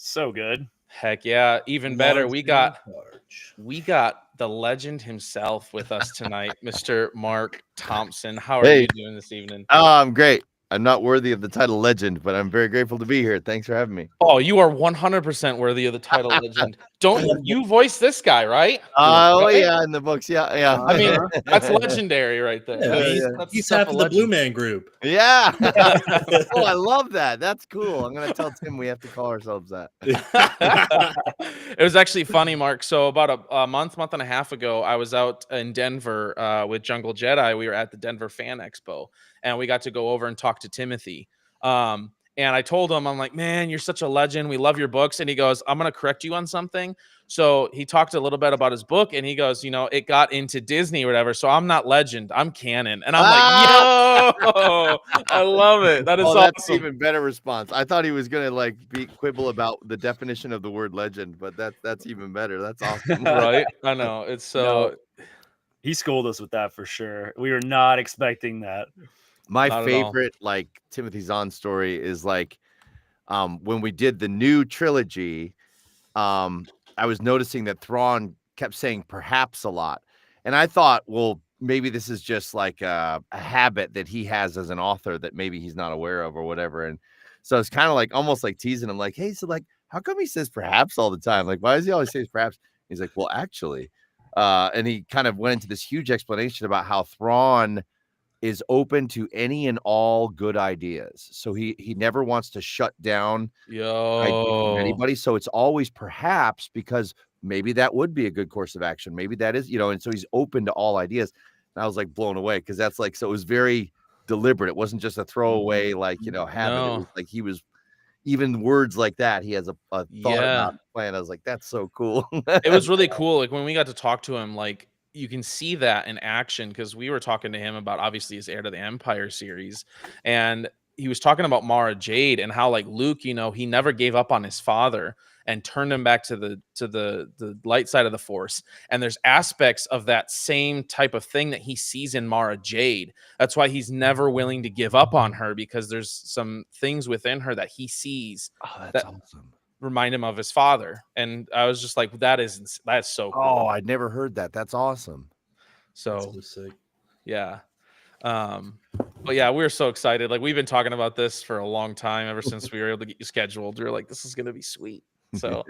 So good. Heck yeah. Even better. We got the legend himself with us tonight, Mr. Marc Thompson. How are you doing this evening? Oh, I'm great. I'm not worthy of the title legend, but I'm very grateful to be here. Thanks for having me. Oh, you are 100% worthy of the title legend. Don't you voice this guy, right? Oh, Right? yeah, in the books. Yeah, yeah. I mean, that's legendary right there. He's half of the Blue Man Group. Yeah. Oh, I love that. That's cool. I'm going to tell Tim we have to call ourselves that. It was actually funny, Mark. So about a month and a half ago, I was out in Denver with Jungle Jedi. We were at the Denver Fan Expo, and we got to go over and talk to Timothy. And I told him, I'm like, man, you're such a legend. We love your books. And he goes, I'm going to correct you on something. So he talked a little bit about his book, and he goes, it got into Disney or whatever. So I'm not legend, I'm canon. And I'm like, yo, I love it. That is awesome. That's an even better response. I thought he was going to be quibble about the definition of the word legend, but that's even better. That's awesome. Right? I know. It's so. No, he schooled us with that for sure. We were not expecting that. My favorite Timothy Zahn story is when we did the new trilogy, I was noticing that Thrawn kept saying perhaps a lot. And I thought, well, maybe this is just a habit that he has as an author that maybe he's not aware of or whatever. And so it's kind of almost teasing him hey, so how come he says perhaps all the time? Why does he always say perhaps? He's like, well, actually, and he kind of went into this huge explanation about how Thrawn is open to any and all good ideas. So he never wants to shut down anybody. So it's always perhaps, because maybe that would be a good course of action. Maybe that is, and so he's open to all ideas. And I was blown away, because that's so it was very deliberate. It wasn't just a throwaway, habit. No. It was he was, even words like that, he has a thought about plan. I was like, that's so cool. It was really cool. When we got to talk to him, you can see that in action, because we were talking to him about obviously his Heir to the Empire series, and he was talking about Mara Jade and how Luke, he never gave up on his father and turned him back to the light side of the Force. And there's aspects of that same type of thing that he sees in Mara Jade. That's why he's never willing to give up on her, because there's some things within her that he sees that's awesome. Remind him of his father. And I was just like, that's so cool. Oh, I'd never heard that. That's awesome. So sick. Yeah. But yeah, we're so excited. We've been talking about this for a long time, ever since we were able to get you scheduled. We were like, this is going to be sweet. So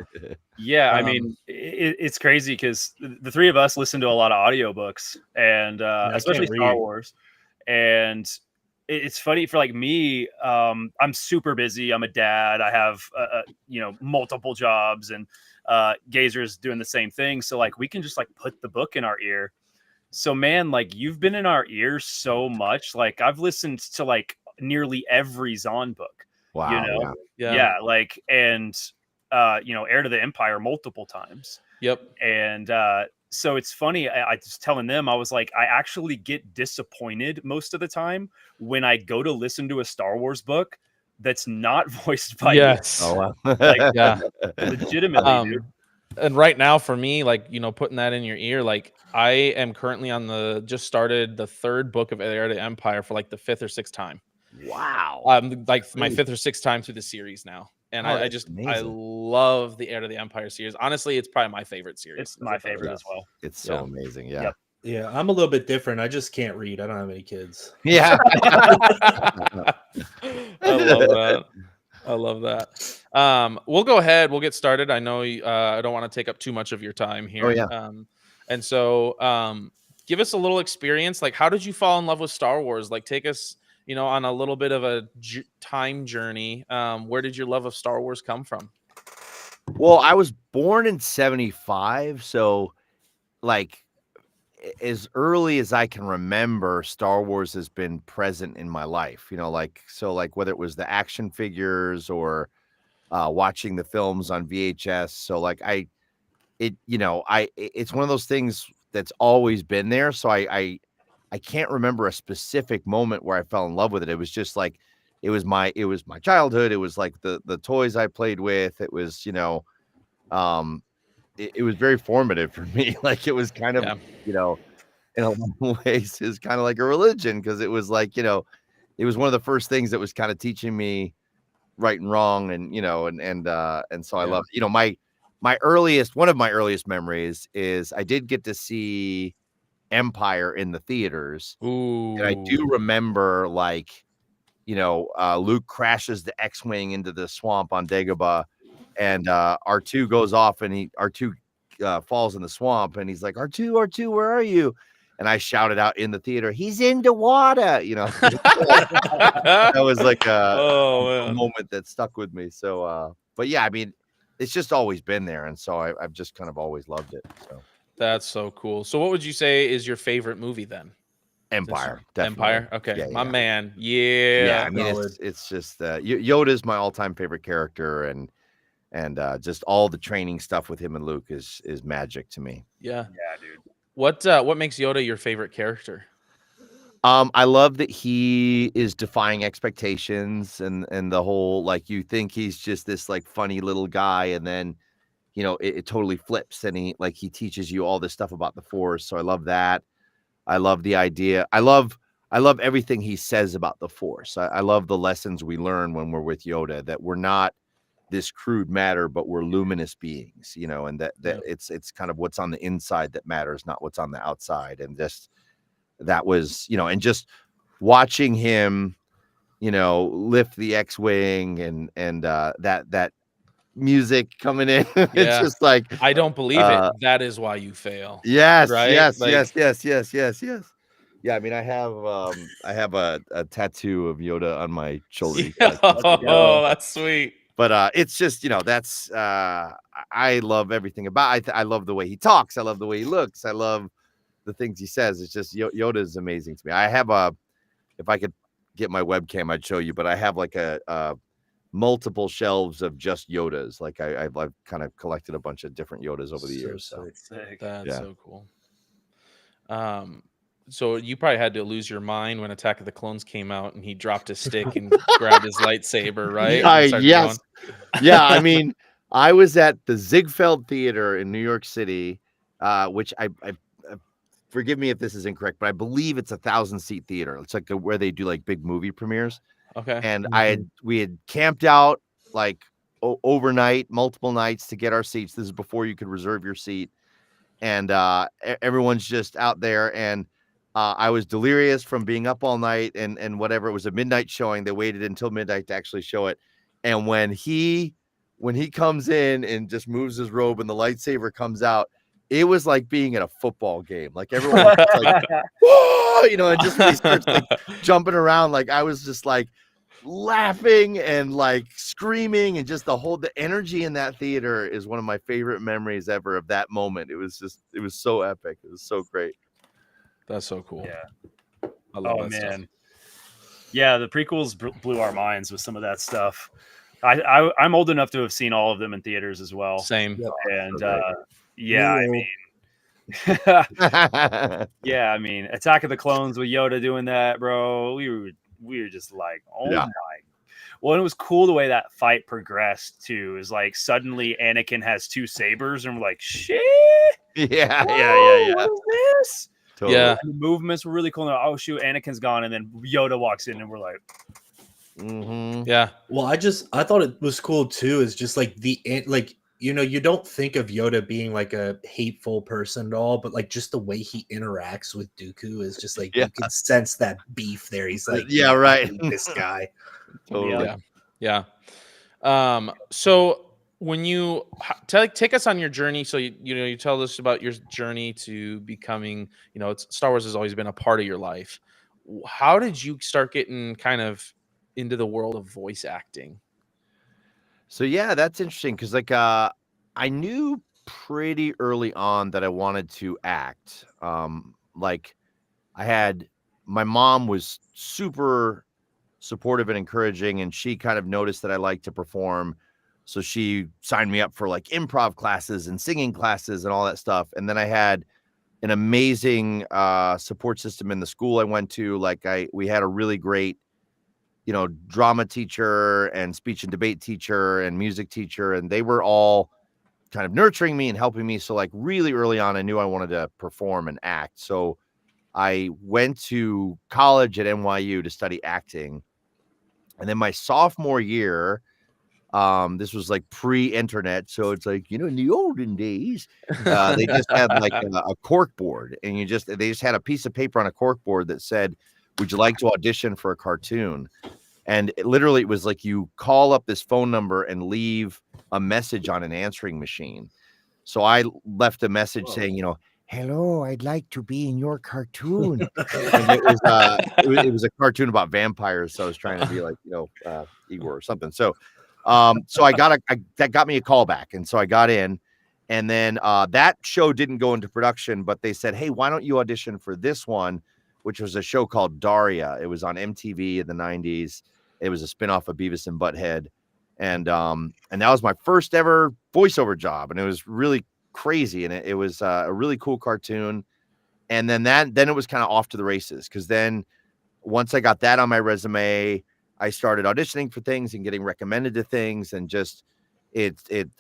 yeah, I mean, it's crazy, because the three of us listen to a lot of audiobooks, and especially Star Wars. And it's funny for me, I'm super busy. I'm a dad. I have, multiple jobs, and Gazer's doing the same thing. So we can just put the book in our ear. So man, you've been in our ears so much. I've listened to nearly every Zahn book. Wow. Yeah. And Heir to the Empire multiple times. Yep. And so it's funny. I was telling them, I was like, I actually get disappointed most of the time when I go to listen to a Star Wars book that's not voiced by you. Oh, wow. Yeah. Legitimately, dude. And right now for me, putting that in your ear, I am currently on just started the third book of Heir to the Empire for the fifth or sixth time. Wow. My fifth or sixth time through the series now. And I love the Heir to the Empire series. Honestly, it's probably my favorite series. It's my favorite as well. It's so amazing. Yeah. Yep. Yeah, I'm a little bit different. I just can't read. I don't have any kids. Yeah. I love that. We'll go ahead. We'll get started. I know I don't want to take up too much of your time here. Oh, yeah. And so give us a little experience. How did you fall in love with Star Wars? Take us, on a little bit of a time journey. Where did your love of Star Wars come from? Well, I was born in 1975. So as early as I can remember, Star Wars has been present in my life, whether it was the action figures or watching the films on VHS. So it's one of those things that's always been there. So I can't remember a specific moment where I fell in love with it. It was just it was my childhood. It was the toys I played with. It was, it was very formative for me. It was kind of, in a lot of ways is kind of like a religion. Cause it was it was one of the first things that was kind of teaching me right and wrong, and so I love, one of my earliest memories is I did get to see Empire in the theaters. Ooh. And I do remember, like, Luke crashes the X-Wing into the swamp on Dagobah, and R2 goes off, and R2 falls in the swamp, and he's like, R2, where are you? And I shouted out in the theater, he's in the water, That was like a moment that stuck with me. So, but yeah, I mean, it's just always been there, and so I've just kind of always loved it. So that's so cool. So what would you say is your favorite movie then? Empire, definitely. Empire, okay, Yeah, my man. Yeah, I mean, it's just Yoda's my all-time favorite character, and just all the training stuff with him and Luke is magic to me. Yeah, dude. What makes Yoda your favorite character? I love that he is defying expectations, and the whole, like, you think he's just this like funny little guy, and then it totally flips, and he teaches you all this stuff about the Force. So I love that. I love the idea. I love everything he says about the Force. I love the lessons we learn when we're with Yoda, that we're not this crude matter, but we're luminous beings, and that it's kind of what's on the inside that matters, not what's on the outside. And just that was, and just watching him, lift the X-Wing, and that music coming in. It's just like, I don't believe it. That is why you fail. Yes, right? yes, yes. Yeah, I mean, I have a tattoo of Yoda on my shoulder. Oh, that's sweet. But it's just, that's I love everything about. I love the way he talks. I love the way he looks. I love the things he says. It's just Yoda is amazing to me. I have if I could get my webcam, I'd show you. But I have like a multiple shelves of just Yodas. Like I've kind of collected a bunch of different Yodas over the years. So that's so cool. So you probably had to lose your mind when Attack of the Clones came out and he dropped his stick and grabbed his lightsaber, right? Yes. Yeah, I mean, I was at the Ziegfeld Theater in New York City, which I forgive me if this is incorrect, but I believe it's 1,000-seat theater. It's like where they do like big movie premieres. Okay. And we had camped out like overnight, multiple nights to get our seats. This is before you could reserve your seat. And everyone's just out there, and I was delirious from being up all night and whatever. It was a midnight showing. They waited until midnight to actually show it. And when he comes in and just moves his robe and the lightsaber comes out, it was like being at a football game. Like everyone was like, whoa, and just when he starts like jumping around, like I was just like laughing and like screaming, and just the energy in that theater is one of my favorite memories ever of that moment. It was so epic. It was so great. That's so cool. Yeah. I love that man. stuff. Yeah, the prequels blew our minds with some of that stuff. I'm old enough to have seen all of them in theaters as well. Same. And I mean, yeah, I mean, Attack of the Clones with Yoda doing that, bro. We were just like, oh my. Well, it was cool the way that fight progressed too. Is like suddenly Anakin has two sabers, and we're like, shit. Yeah. What is this? Totally. Yeah. And the movements were really cool. And oh shoot, Anakin's gone, and then Yoda walks in, and we're like, yeah. Well, I thought it was cool too. Is just like you don't think of Yoda being like a hateful person at all, but like just the way he interacts with Dooku is just like you can sense that beef there. He's like, right, this guy. Totally. Yeah. So when you take us on your journey, so you tell us about your journey to becoming, Star Wars has always been a part of your life. How did you start getting kind of into the world of voice acting? So yeah, that's interesting because like I knew pretty early on that I wanted to act. Like my mom was super supportive and encouraging, and she kind of noticed that I liked to perform. So she signed me up for like improv classes and singing classes and all that stuff. And then I had an amazing support system in the school I went to. Like we had a really great, drama teacher and speech and debate teacher and music teacher. And they were all kind of nurturing me and helping me. So like really early on, I knew I wanted to perform and act. So I went to college at NYU to study acting. And then my sophomore year, this was like pre-internet, so it's like, in the olden days, they just had like a cork board, and they just had a piece of paper on a cork board that said, "Would you like to audition for a cartoon?" And it was like you call up this phone number and leave a message on an answering machine. So I left a message saying, "Hello, I'd like to be in your cartoon." And it was a cartoon about vampires, so I was trying to be like, Igor or something. So that got me a call back, and so I got in, and then that show didn't go into production, but they said, "Hey, why don't you audition for this one?" Which was a show called Daria. It was on MTV in the 90s. It was a spinoff of Beavis and Butthead. And that was my first ever voiceover job. And it was really crazy. And it was a really cool cartoon. And then it was kind of off to the races. Because then once I got that on my resume, I started auditioning for things and getting recommended to things. And just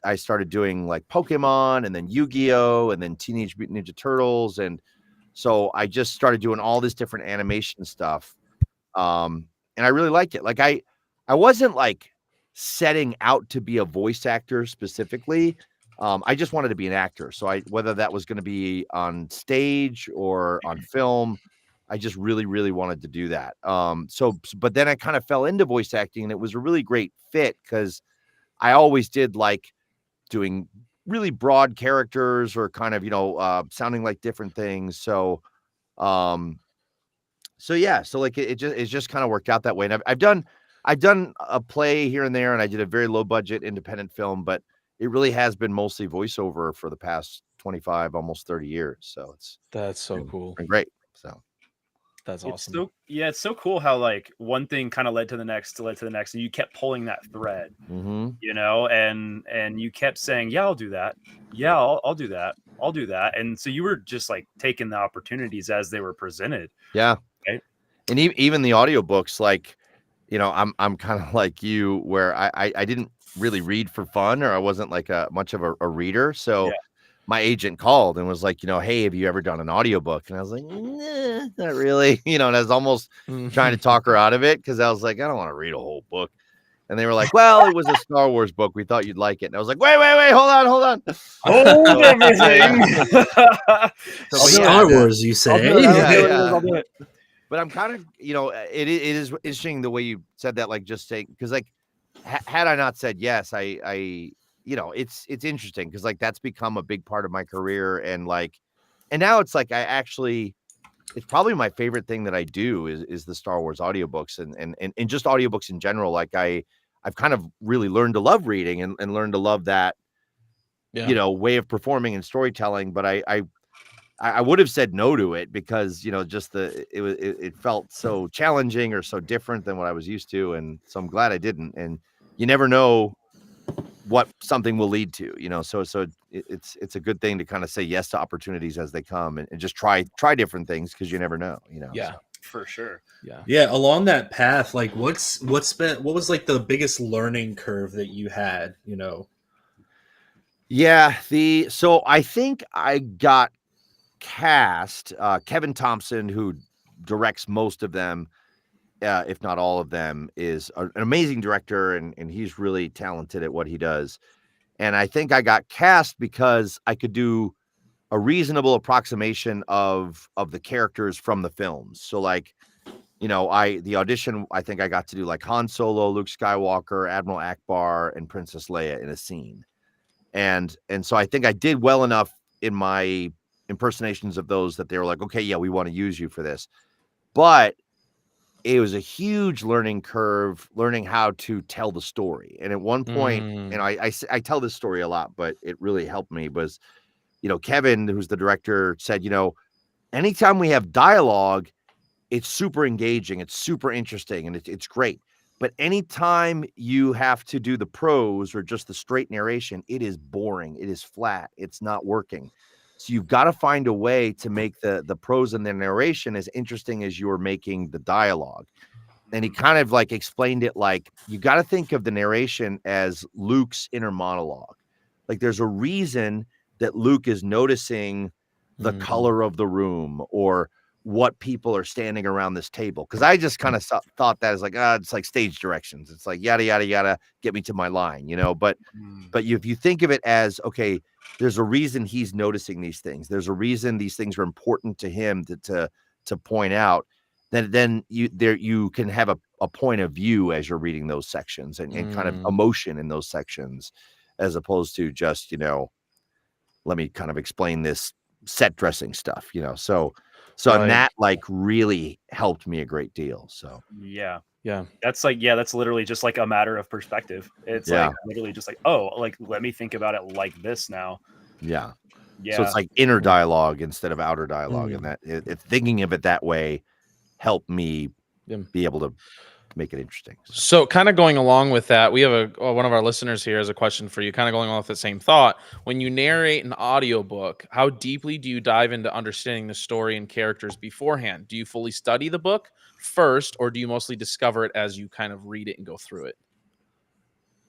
I started doing like Pokemon, and then Yu-Gi-Oh! And then Teenage Mutant Ninja Turtles. And so I just started doing all this different animation stuff. And I really liked it. Like I wasn't like setting out to be a voice actor specifically. I just wanted to be an actor. So whether that was going to be on stage or on film, I just really, really wanted to do that. But then I kind of fell into voice acting, and it was a really great fit because I always did like doing really broad characters or kind of, sounding like different things. So like it just kind of worked out that way. And I've done a play here and there, and I did a very low budget independent film, but it really has been mostly voiceover for the past 25, almost 30 years. So that's so cool. Been great. So that's awesome. It's so cool how like one thing kind of led to the next, and you kept pulling that thread, and you kept saying, "Yeah, I'll do that. Yeah, I'll do that. I'll do that." And so you were just like taking the opportunities as they were presented. Yeah. Right? And even the audiobooks, like, I'm kind of like you, where I didn't really read for fun, or I wasn't like much of a reader. So my agent called and was like, "Hey, have you ever done an audiobook?" And I was like, "Nah, not really." And I was almost trying to talk her out of it, because I was like, I don't want to read a whole book. And they were like, "Well, it was a Star Wars book. We thought you'd like it." And I was like, wait, hold on. Hold everything. Star Wars, you say? I'll do it. But I'm kind of, it is interesting the way you said that, like just saying, because like, had I not said yes, it's interesting because like that's become a big part of my career, and now it's like it's probably my favorite thing that I do is the Star Wars audiobooks and just audiobooks in general. Like I've kind of really learned to love reading and learned to love that, way of performing and storytelling. But I would have said no to it because, just it felt so challenging or so different than what I was used to. And so I'm glad I didn't. And you never know what something will lead to, so it's a good thing to kind of say yes to opportunities as they come and just try different things, because you never know, Yeah, so. For sure. Yeah. Along that path, like what was like the biggest learning curve that you had, Yeah. So I think I got cast, Kevin Thompson, who directs most of them, if not all of them, is an amazing director, and he's really talented at what he does. And I think I got cast because I could do a reasonable approximation of the characters from the films. So like, the audition, I think I got to do like Han Solo, Luke Skywalker, Admiral Akbar, and Princess Leia in a scene. And so I think I did well enough in my impersonations of those that they were like, "Okay, yeah, we want to use you for this." But it was a huge learning curve, learning how to tell the story. And at one point, and I tell this story a lot, but it really helped me, was, Kevin, who's the director, said, anytime we have dialogue, it's super engaging, it's super interesting, and it's great. But anytime you have to do the prose or just the straight narration, it is boring, it is flat, it's not working. So you've got to find a way to make the prose and the narration as interesting as you're making the dialogue. And he kind of like explained it like, you got to think of the narration as Luke's inner monologue. Like there's a reason that Luke is noticing the color of the room, or what people are standing around this table. Cause I just kind of thought that as like, it's like stage directions. It's like, yada, yada, yada, get me to my line, you know, but if you think of it as, okay, there's a reason he's noticing these things. There's a reason these things are important to him to point out. Then you can have a point of view as you're reading those sections and kind of emotion in those sections, as opposed to just, you know, let me kind of explain this set dressing stuff, you know. So and that like really helped me a great deal. So yeah. That's literally just like a matter of perspective. It's like literally just like, oh, like let me think about it like this now. Yeah. So it's like inner dialogue instead of outer dialogue, and that thinking of it that way helped me be able to make it interesting. So kind of going along with that, we have one of our listeners here has a question for you, kind of going along with the same thought. When you narrate an audiobook, how deeply do you dive into understanding the story and characters beforehand? Do you fully study the book first, or do you mostly discover it as you kind of read it and go through it?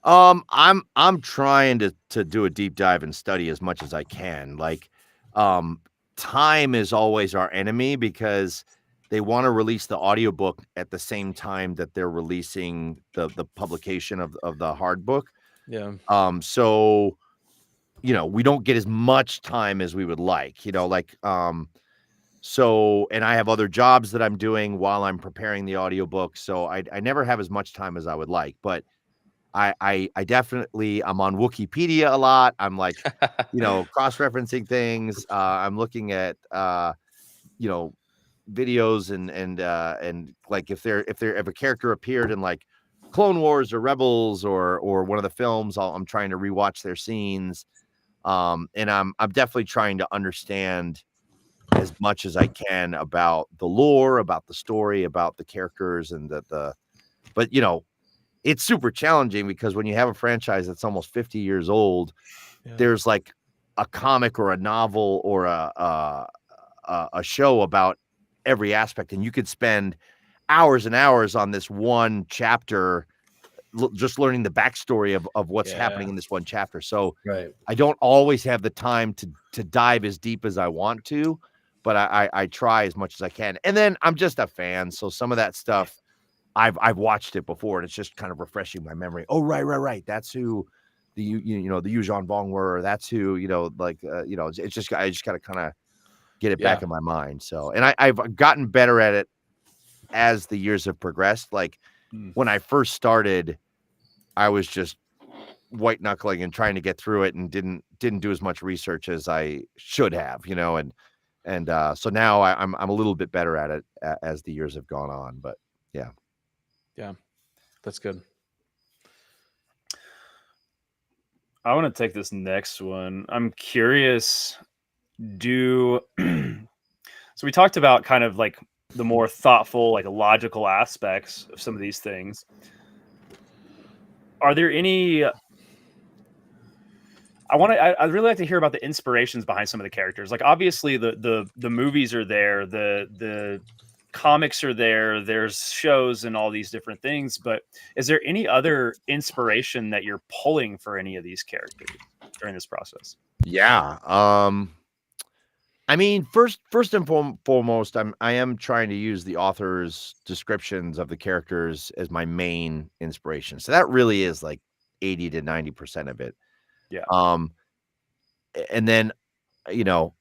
I'm trying to do a deep dive and study as much as I can. Like, time is always our enemy because they want to release the audiobook at the same time that they're releasing the publication of the hard book. Yeah. So, you know, we don't get as much time as we would like, you know, like, so, and I have other jobs that I'm doing while I'm preparing the audiobook. So I never have as much time as I would like, but I definitely, I'm on Wikipedia a lot. I'm like, you know, cross-referencing things. I'm looking at, you know, videos and like if a character appeared in like Clone Wars or Rebels or one of the films, I'm trying to rewatch their scenes. And I'm definitely trying to understand as much as I can about the lore, about the story, about the characters and but you know, it's super challenging because when you have a franchise that's almost 50 years old, there's like a comic or a novel or a show about every aspect, and you could spend hours and hours on this one chapter just learning the backstory of what's happening in this one chapter. So I don't always have the time to dive as deep as I want to, but I try as much as I can. And then I'm just a fan, so some of that stuff I've watched it before, and it's just kind of refreshing my memory. Oh, right. That's who the Yuuzhan Vong were. That's who, you know, like you know, it's just I just got to kind of get it back in my mind. So, and I've gotten better at it as the years have progressed. Like when I first started, I was just white knuckling and trying to get through it and didn't do as much research as I should have, you know, and so now I'm a little bit better at it as the years have gone on. But yeah, that's good. I want to take this next one. I'm curious. So we talked about kind of like the more thoughtful, like logical aspects of some of these things. Are there any? I'd really like to hear about the inspirations behind some of the characters. Like obviously the movies are there, the comics are there, there's shows and all these different things, but is there any other inspiration that you're pulling for any of these characters during this process? Yeah. I mean, first and foremost, I am trying to use the author's descriptions of the characters as my main inspiration. So that really is like 80 to 90% of it. Yeah. And then, you know,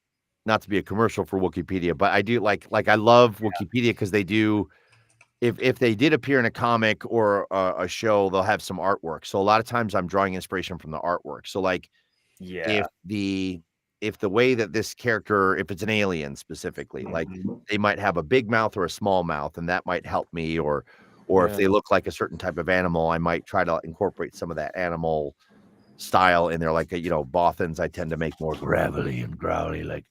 not to be a commercial for Wikipedia, but I do like I love Wikipedia because they do, if they did appear in a comic or a show, they'll have some artwork. So a lot of times I'm drawing inspiration from the artwork. So like, if the way that this character, if it's an alien specifically, like they might have a big mouth or a small mouth, and that might help me, or if they look like a certain type of animal, I might try to incorporate some of that animal style in there. Like, you know, Bothans, I tend to make more gravelly and growly, like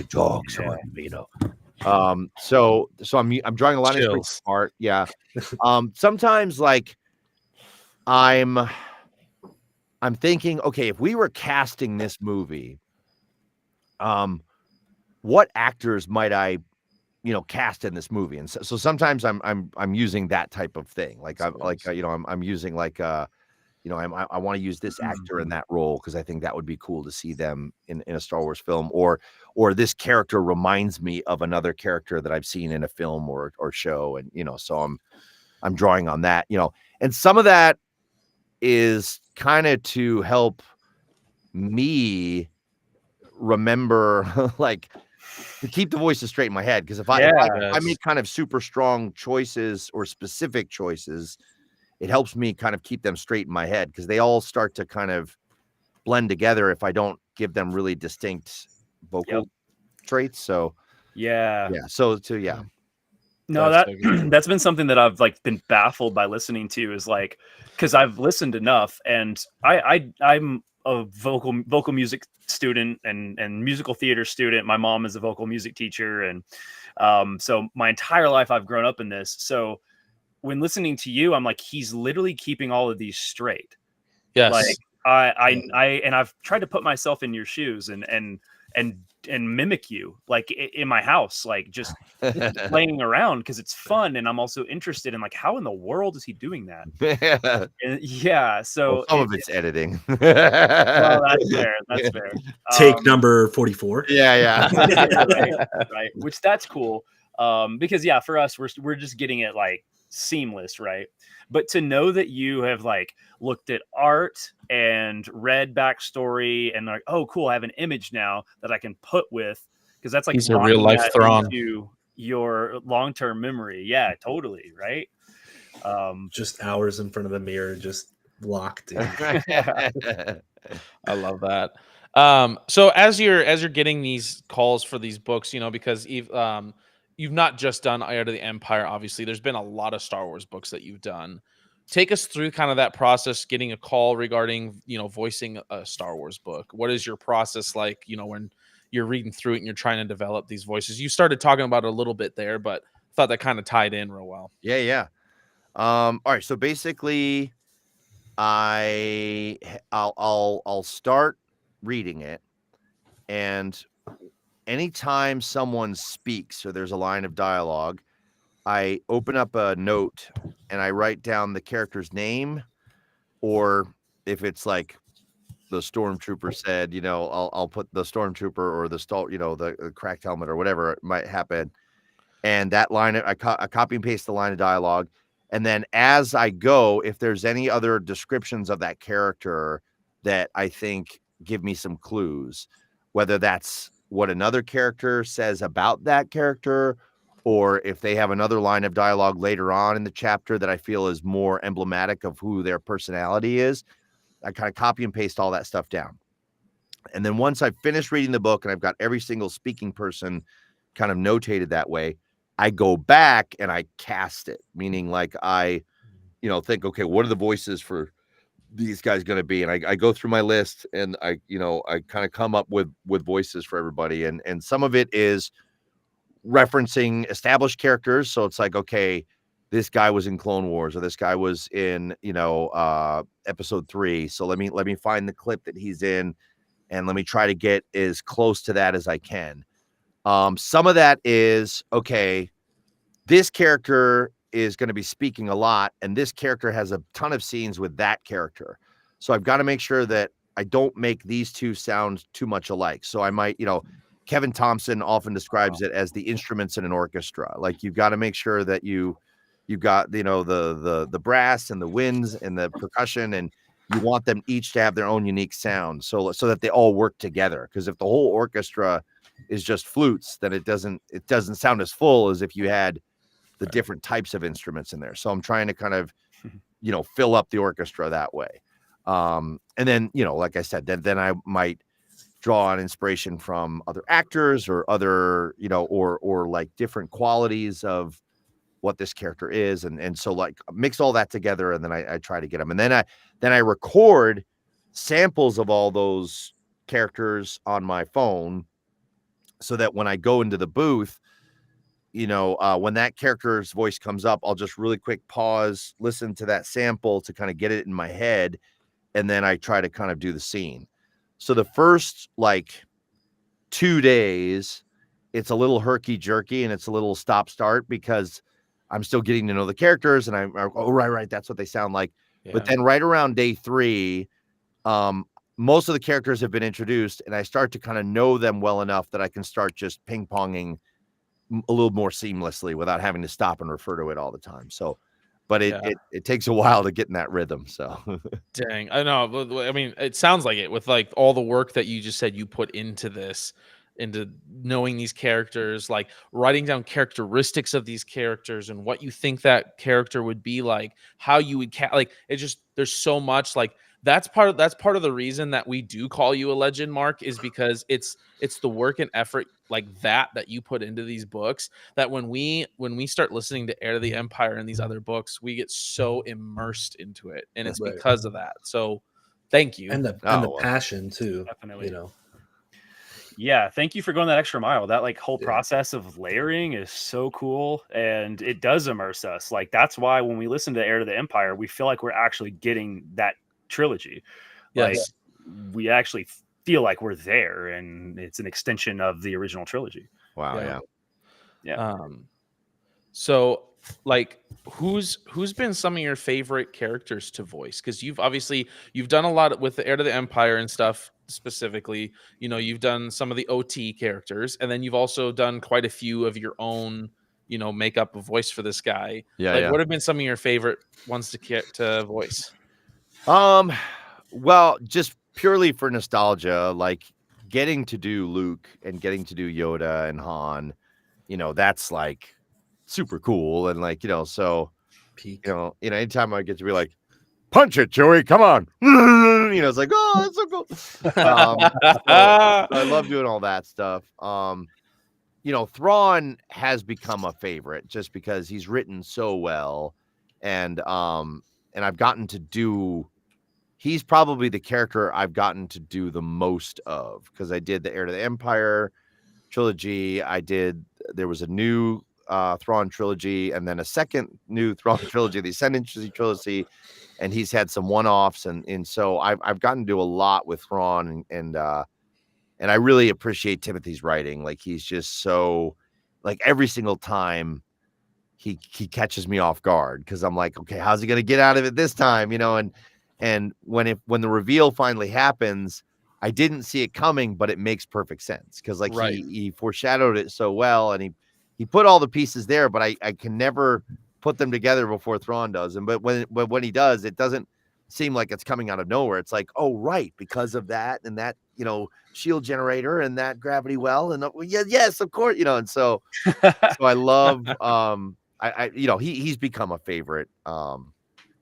dogs, you know. So I'm drawing a lot of inspiration art. Yeah. Sometimes like I'm thinking, okay, if we were casting this movie, what actors might I, you know, cast in this movie? And so sometimes I'm using that type of thing. Like I'm using like you know, I want to use this actor in that role because I think that would be cool to see them in a Star Wars film, or this character reminds me of another character that I've seen in a film or show. And, you know, so I'm drawing on that, you know, and some of that is kind of to help me remember, like, to keep the voices straight in my head. Because if I make kind of super strong choices or specific choices, it helps me kind of keep them straight in my head, because they all start to kind of blend together if I don't give them really distinct vocal traits. So no, that's been something that I've like been baffled by listening to, is like, because I've listened enough, and I'm a vocal music student and musical theater student. My mom is a vocal music teacher, and so my entire life I've grown up in this. So when listening to you, I'm like, he's literally keeping all of these straight. Yes. Like I've tried to put myself in your shoes and mimic you, like in my house, like just playing around, because it's fun, and I'm also interested in like, how in the world is he doing that? So some of it's editing. Well, that's fair. Take number 44. Right. Which that's cool. Because for us, we're just getting it like seamless, right? But to know that you have like looked at art and read backstory and like, oh cool, I have an image now that I can put with, because that's like, he's a real life Thrawn into your long-term memory. Yeah, totally. Right. Just hours in front of the mirror, just locked in. I love that. So as you're getting these calls for these books, you know, because you've not just done Eye of the Empire, obviously. There's been a lot of Star Wars books that you've done. Take us through kind of that process, getting a call regarding, you know, voicing a Star Wars book. What is your process like, you know, when you're reading through it and you're trying to develop these voices? You started talking about it a little bit there, but thought that kind of tied in real well. Yeah. All right. So basically, I'll start reading it, and anytime someone speaks or there's a line of dialogue, I open up a note and I write down the character's name, or if it's like the stormtrooper said, you know, I'll put the stormtrooper or the cracked helmet or whatever it might happen. And that line, I copy and paste the line of dialogue. And then as I go, if there's any other descriptions of that character that I think give me some clues, whether that's what another character says about that character, or if they have another line of dialogue later on in the chapter that I feel is more emblematic of who their personality is, I kind of copy and paste all that stuff down. And then once I've finished reading the book and I've got every single speaking person kind of notated that way, I go back and I cast it, meaning like I, you know, think, okay, what are the voices for these guys going to be? And I go through my list and I kind of come up with voices for everybody. And some of it is referencing established characters. So it's like, okay, this guy was in Clone Wars, or this guy was in, episode 3. So let me find the clip that he's in, and let me try to get as close to that as I can. Some of that is, okay, this character is going to be speaking a lot, and this character has a ton of scenes with that character. So I've got to make sure that I don't make these two sound too much alike. So I might, Kevin Thompson often describes it as the instruments in an orchestra. Like, you've got to make sure that you've got, the brass and the winds and the percussion, and you want them each to have their own unique sound, so that they all work together. Because if the whole orchestra is just flutes, then it doesn't sound as full as if you had the different types of instruments in there. So I'm trying to kind of, fill up the orchestra that way. And then, like I said, then I might draw on inspiration from other actors or other, or like different qualities of what this character is. And so like mix all that together, and then I try to get them. And then I record samples of all those characters on my phone, so that when I go into the booth, when that character's voice comes up, I'll just really quick pause, listen to that sample to kind of get it in my head. And then I try to kind of do the scene. So the first like 2 days, it's a little herky jerky and it's a little stop start, because I'm still getting to know the characters, and right, that's what they sound like. But then right around day 3, most of the characters have been introduced, and I start to kind of know them well enough that I can start just ping-ponging a little more seamlessly without having to stop and refer to it all the time. So, but it takes a while to get in that rhythm. So, dang, I know. I mean, it sounds like it with like all the work that you just said you put into this, into knowing these characters, like writing down characteristics of these characters and what you think that character would be like, how you would like it. Just there's so much like. That's part of the reason that we do call you a legend, Mark, is because it's the work and effort like that you put into these books, that when we start listening to Heir to the Empire and these other books, we get so immersed into it, and it's because of that. So thank you. And the passion too. Definitely. Yeah, thank you for going that extra mile. That like whole process of layering is so cool, and it does immerse us. Like that's why when we listen to Heir to the Empire, we feel like we're actually getting that trilogy. Like we actually feel like we're there, and it's an extension of the original trilogy. Wow. Yeah. So like who's been some of your favorite characters to voice? Because you've done a lot with the Heir to the Empire and stuff specifically. You've done some of the OT characters, and then you've also done quite a few of your own make up a voice for this guy. What have been some of your favorite ones to voice? Well, just purely for nostalgia, like getting to do Luke and getting to do Yoda and Han, that's like super cool. And like, so, anytime I get to be like, punch it, Chewie, come on. It's like, oh, that's so cool. I love doing all that stuff. Thrawn has become a favorite just because he's written so well. And I've gotten to do, he's probably the character I've gotten to do the most of, because I did the Heir to the Empire trilogy. There was a new Thrawn trilogy, and then a second new Thrawn trilogy, the Ascendancy trilogy, and he's had some one-offs, and so I've gotten to do a lot with Thrawn, and I really appreciate Timothy's writing. Like he's just so, like every single time he catches me off guard, because I'm like, okay, how's he gonna get out of it this time? And when the reveal finally happens, I didn't see it coming, but it makes perfect sense, because like he foreshadowed it so well, and he put all the pieces there, but I can never put them together before Thrawn does. But when he does, it doesn't seem like it's coming out of nowhere. It's like, oh right, because of that and that, shield generator and that gravity well, and yes, of course, and so I love he's become a favorite, and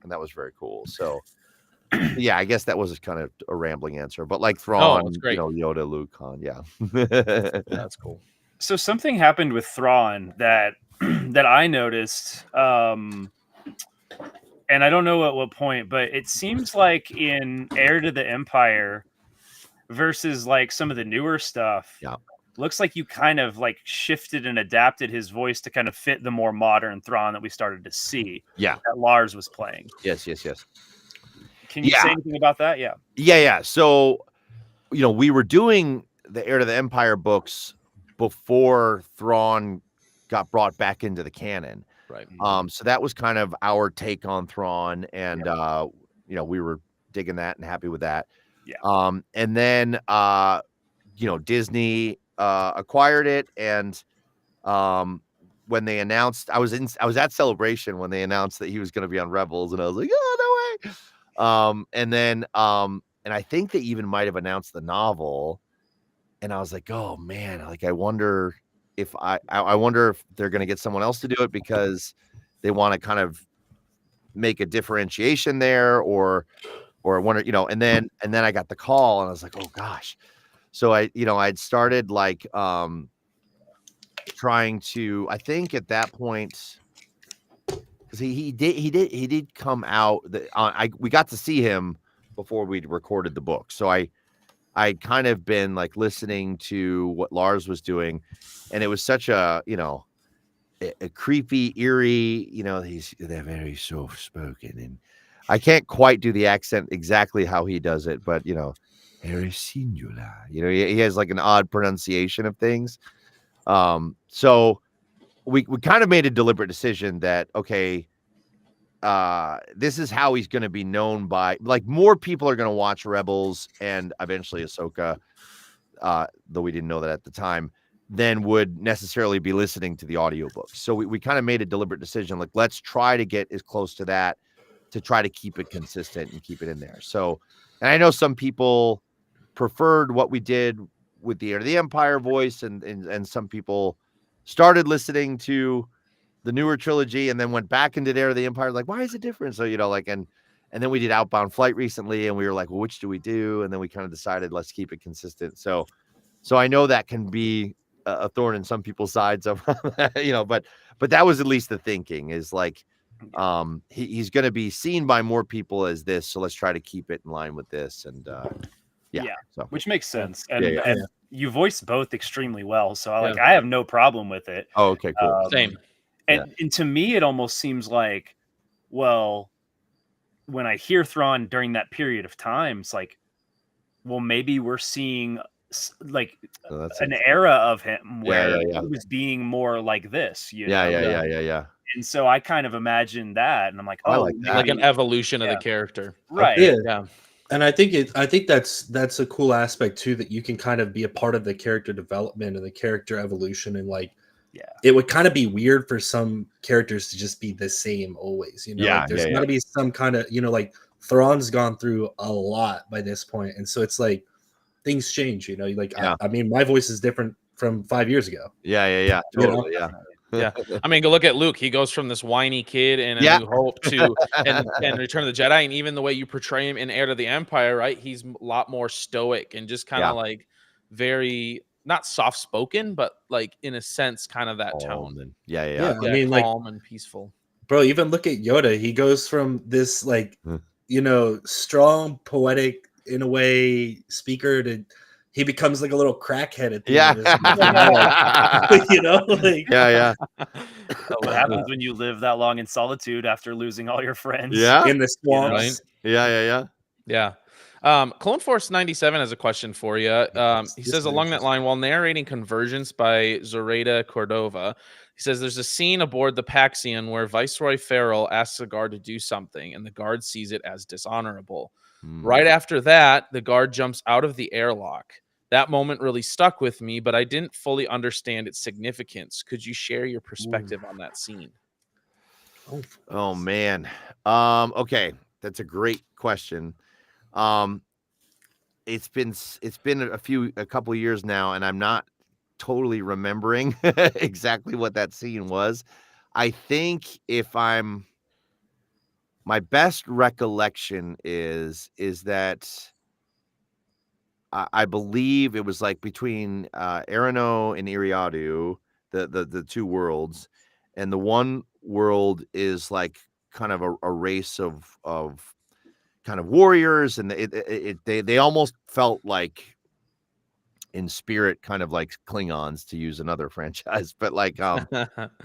that was very cool. So yeah, I guess that was kind of a rambling answer, but like Thrawn, Yoda, Luke, Han, that's cool. So something happened with Thrawn that I noticed, and I don't know at what point, but it seems like in Heir to the Empire versus like some of the newer stuff, looks like you kind of like shifted and adapted his voice to kind of fit the more modern Thrawn that we started to see. Yeah, that Lars was playing. Yes. Can you say anything about that? Yeah. So, we were doing the Heir to the Empire books before Thrawn got brought back into the canon. Right. So that was kind of our take on Thrawn, and we were digging that and happy with that. Yeah. And then Disney acquired it, and when they announced, I was at Celebration when they announced that he was going to be on Rebels, and I was like, oh, no way. And then and I think they even might have announced the novel, and I was like, oh man, like I wonder if I wonder if they're going to get someone else to do it, because they want to kind of make a differentiation there, or I wonder, and then I got the call, and I was like, oh gosh. So I'd started like trying to, I think at that point, because he did come out. We got to see him before we recorded the book, so I kind of been like listening to what Lars was doing, and it was such a a creepy, eerie. They're very soft spoken, and I can't quite do the accent exactly how he does it, but very singular. He has like an odd pronunciation of things. So we kind of made a deliberate decision that, okay, this is how he's going to be known by, like, more people are going to watch Rebels and eventually Ahsoka, though we didn't know that at the time, than would necessarily be listening to the audiobooks. So we kind of made a deliberate decision, like, let's try to get as close to that to try to keep it consistent and keep it in there. So, and I know some people preferred what we did with the Heir to the Empire voice, and some people started listening to the newer trilogy and then went back into the Heir to the Empire. Like, why is it different? So, like, and then we did Outbound Flight recently, and we were like, well, which do we do? And then we kind of decided, let's keep it consistent. So I know that can be a thorn in some people's sides of, but that was at least the thinking, is like, he's going to be seen by more people as this. So let's try to keep it in line with this. And, so which makes sense. And you voice both extremely well. So I have no problem with it. Oh, okay, cool. Same. And to me, it almost seems like, well, when I hear Thrawn during that period of time, it's like, well, maybe we're seeing like an era of him where he was being more like this. Yeah. And so I kind of imagine that, and I'm like, I like that. Like an evolution of the character, right? Yeah. And I think that's a cool aspect too, that you can kind of be a part of the character development and the character evolution, and like, it would kind of be weird for some characters to just be the same always, like there's got to be some kind of, like Thrawn's gone through a lot by this point, and so it's like things change, like I mean, my voice is different from 5 years ago. Totally. Yeah. I mean, go look at Luke. He goes from this whiny kid in A New Hope to and Return of the Jedi, and even the way you portray him in Heir to the Empire, right? He's a lot more stoic and just kind of like very not soft spoken, but like in a sense, kind of that tone. I mean, calm and peaceful. Bro, even look at Yoda. He goes from this like strong, poetic in a way speaker to he becomes like a little crackhead at the end of this. What happens when you live that long in solitude after losing all your friends? In the swamps. Yeah. Clone Force 97 has a question for you. He says along that line, while narrating Convergence by Zoraida Cordova, he says there's a scene aboard the Paxian where Viceroy Farrell asks a guard to do something, and the guard sees it as dishonorable. Right after that, the guard jumps out of the airlock. That moment really stuck with me, but I didn't fully understand its significance. Could you share your perspective on that scene? Oh man. Okay, that's a great question. It's been a couple of years now, and I'm not totally remembering exactly what that scene was. I think my best recollection is that I believe it was like between Arano and Iriadu, the two worlds, and the one world is like kind of a race of kind of warriors, and they almost felt like in spirit kind of like Klingons, to use another franchise, but like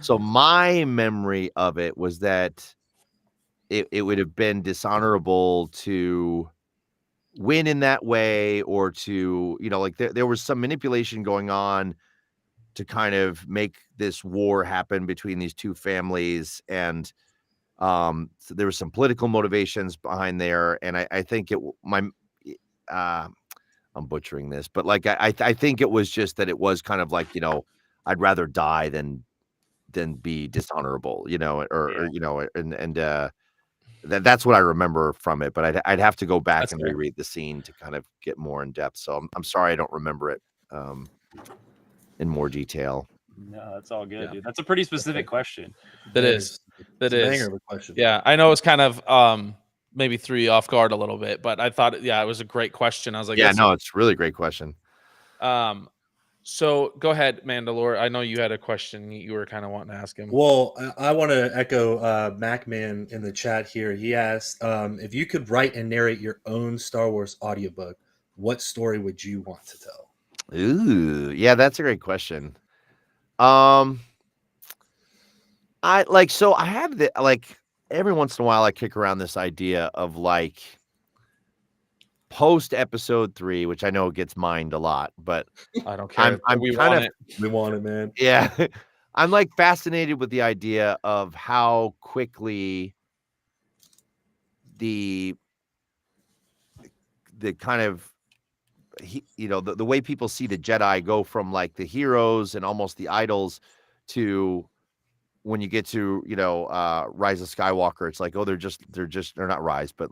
so my memory of it was that it would have been dishonorable to win in that way, or to like there was some manipulation going on to kind of make this war happen between these two families, and so there was some political motivations behind there, and I think I'm butchering this, but like I think it was just that it was kind of like I'd rather die than be dishonorable, that's what I remember from it. But I'd have to go back and reread the scene to kind of get more in depth. So I'm sorry I don't remember it in more detail. No, that's all good, dude. That's a pretty specific question. That is. Banger of a question. Yeah, I know it's kind of maybe threw you off guard a little bit, but I thought, it was a great question. I was like, it's a really great question. So go ahead, Mandalore. I know you had a question you were kind of wanting to ask him. Well, I want to echo MacMan in the chat here. He asked, if you could write and narrate your own Star Wars audiobook, what story would you want to tell? Ooh, yeah, that's a great question. I have the every once in a while I kick around this idea of like post episode 3, which I know gets mined a lot, but I don't care. We want it, man. Yeah. I'm like fascinated with the idea of how quickly the kind of the way people see the Jedi go from like the heroes and almost the idols to when you get to Rise of Skywalker, it's like, oh, they're not Rise, but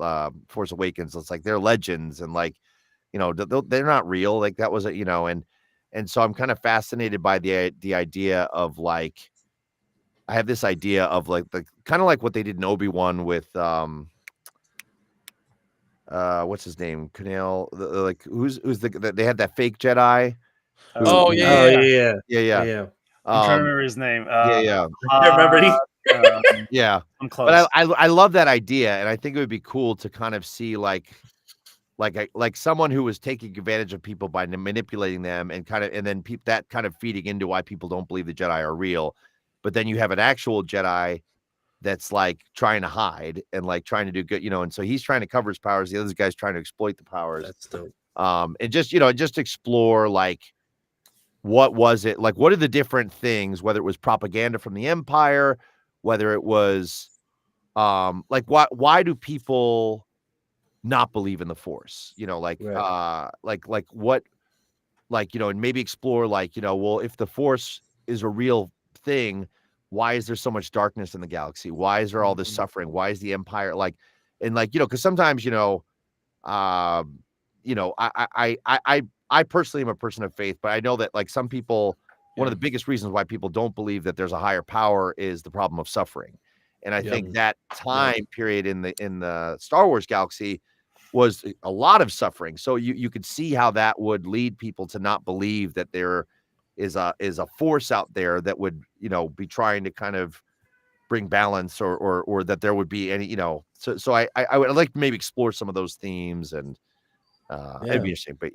Force Awakens, it's like they're legends, and like they're not real, like that was and so I'm kind of fascinated by the idea of like, I have this idea of like the kind of like what they did in Obi-Wan with what's his name? Kumail, like who's they had that fake Jedi. Yeah. I'm trying to remember his name. Yeah. I can't remember. Yeah. I'm close. But I love that idea, and I think it would be cool to kind of see like someone who was taking advantage of people by manipulating them and then that kind of feeding into why people don't believe the Jedi are real. But then you have an actual Jedi that's like trying to hide and like trying to do good, and so he's trying to cover his powers. The other guy's trying to exploit the powers. That's dope. And just explore like, what was it like? What are the different things? Whether it was propaganda from the Empire, whether it was like why do people not believe in the Force? Right. Like what, like and maybe explore like well, if the Force is a real thing, why is there so much darkness in the galaxy? Why is there all this suffering? Why is the Empire like, and like because sometimes I personally am a person of faith, but I know that like some people, one of the biggest reasons why people don't believe that there's a higher power is the problem of suffering. And I think that time period in the Star Wars galaxy was a lot of suffering. So you could see how that would lead people to not believe that there is a force out there that would, be trying to kind of bring balance or that there would be any, so I would like to maybe explore some of those themes, and it'd be interesting, but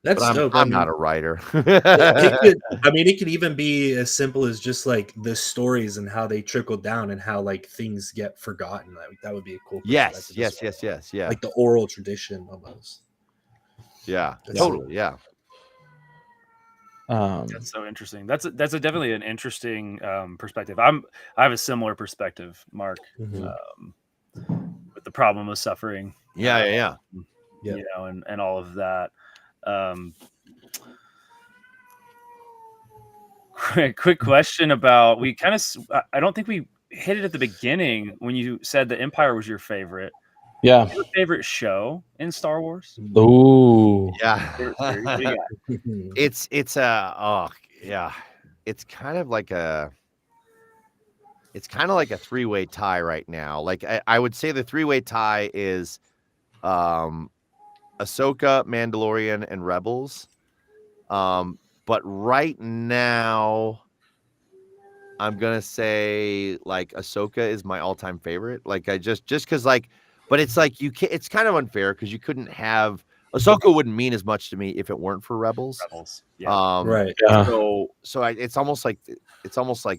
that's dope. I'm not a writer. It could even be as simple as just like the stories and how they trickle down and how like things get forgotten. Like that would be a cool. Yes. Like the oral tradition almost. Yeah, totally. Yeah. That's so interesting. That's definitely an interesting perspective. I have a similar perspective, Mark, with the problem of suffering. Yeah. And all of that. Quick question about, I don't think we hit it at the beginning when you said the Empire was your favorite. Yeah. Your favorite show in Star Wars? Ooh. Yeah. It's kind of like a three-way tie right now. Like I would say the three-way tie is Ahsoka, Mandalorian, and Rebels. But right now I'm gonna say like Ahsoka is my all-time favorite. Like I just because like, but it's like it's kind of unfair because you couldn't have Ahsoka wouldn't mean as much to me if it weren't for Rebels. Yeah. Right. Yeah. So it's almost like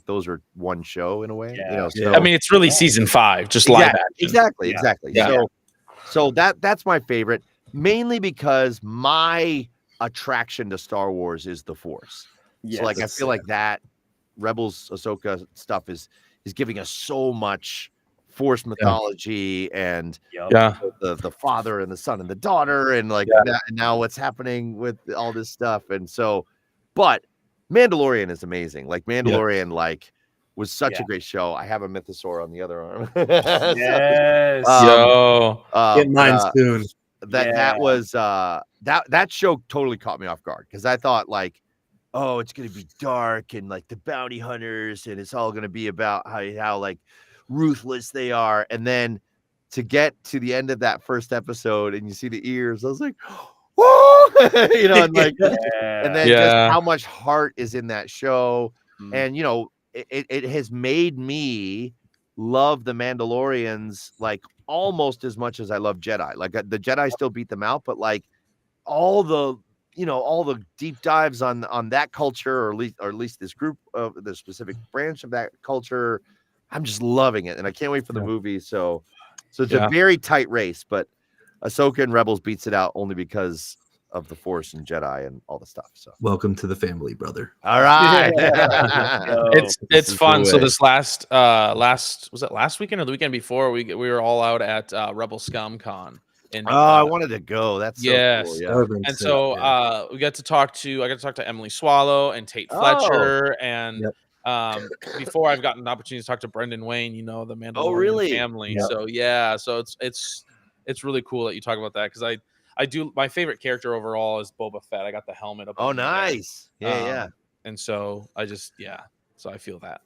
those are one show in a way. Yeah. So, I mean, it's really season 5, just live action. Exactly. Yeah. So that's my favorite, mainly because my attraction to Star Wars is the Force. Yes, so like I feel like that Rebels Ahsoka stuff is giving us so much Force mythology and the father and the son and the daughter and like now what's happening with all this stuff. And so, but Mandalorian is amazing. Like Mandalorian like was such a great show. I have a mythosaur on the other arm. Yes. Get mine soon. That was that show totally caught me off guard because I thought like, oh, it's gonna be dark and like the bounty hunters and it's all gonna be about how like ruthless they are. And then to get to the end of that first episode and you see the ears, I was like, whoa, and like, and then just how much heart is in that show. And it has made me love the Mandalorians like almost as much as I love Jedi. Like the Jedi still beat them out, but like all the deep dives on that culture, or at least this group of the specific branch of that culture, I'm just loving it, and I can't wait for the movie. So it's a very tight race, but Ahsoka and Rebels beats it out only because of the Force and Jedi and all the stuff. So welcome to the family, brother. All right. It's fun. So this last was it last weekend or the weekend before we were all out at Rebel Scum Con. And I wanted to go. That's so cool. Yeah. And so we got to talk to Emily Swallow and Tate Fletcher and before I've gotten an opportunity to talk to Brendan Wayne, the Mandalorian family. Yep. So it's really cool that you talk about that because I do. My favorite character overall is Boba Fett. I got the helmet. Oh, nice. Yeah. And so so I feel that.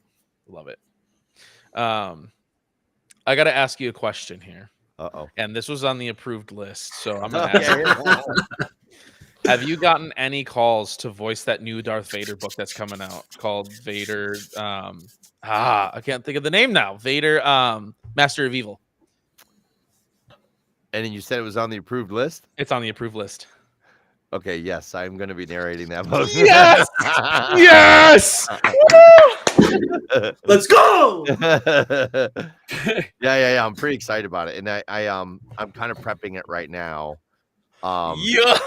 Love it. I got to ask you a question here. And this was on the approved list, so I'm gonna ask you. Have you gotten any calls to voice that new Darth Vader book that's coming out called Vader? I can't think of the name now. Vader, Master of Evil. And then you said it was on the approved list? It's on the approved list. Okay, yes, I'm going to be narrating that book. Yes! Yes! Let's go! Yeah. I'm pretty excited about it, and I'm kind of prepping it right now. Yes!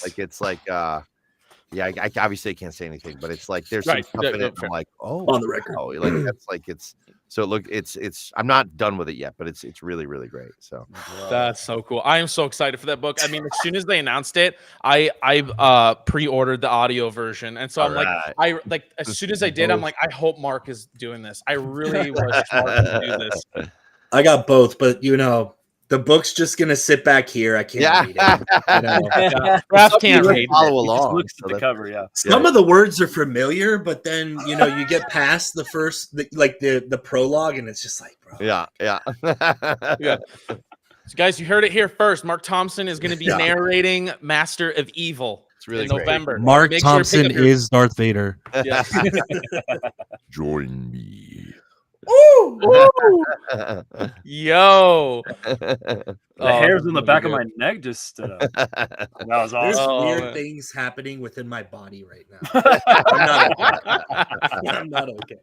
Like it's like I obviously can't say anything, but it's like there's some stuff in it. I'm like, on the record. Like that's like it's. So look, it's I'm not done with it yet, but it's really, really great. So that's so cool. I am so excited for that book. I mean, as soon as they announced it, I pre-ordered the audio version. And so I'm like, as soon as I did, I'm like, I hope Mark is doing this. I really wish Mark would do this. I got both, but the book's just gonna sit back here. I can't read it. Raph can't read. Follow along. Just looks at the cover, Some of the words are familiar, but then you get past the first, the prologue, and it's just like, bro. Yeah. So guys, you heard it here first. Marc Thompson is going to be narrating Master of Evil. It's really in November. Marc Thompson is Darth Vader. Yeah. Join me. Ooh. Yo, the hairs on the back of my neck just stood up. That was awesome. There's weird things happening within my body right now. I'm not okay.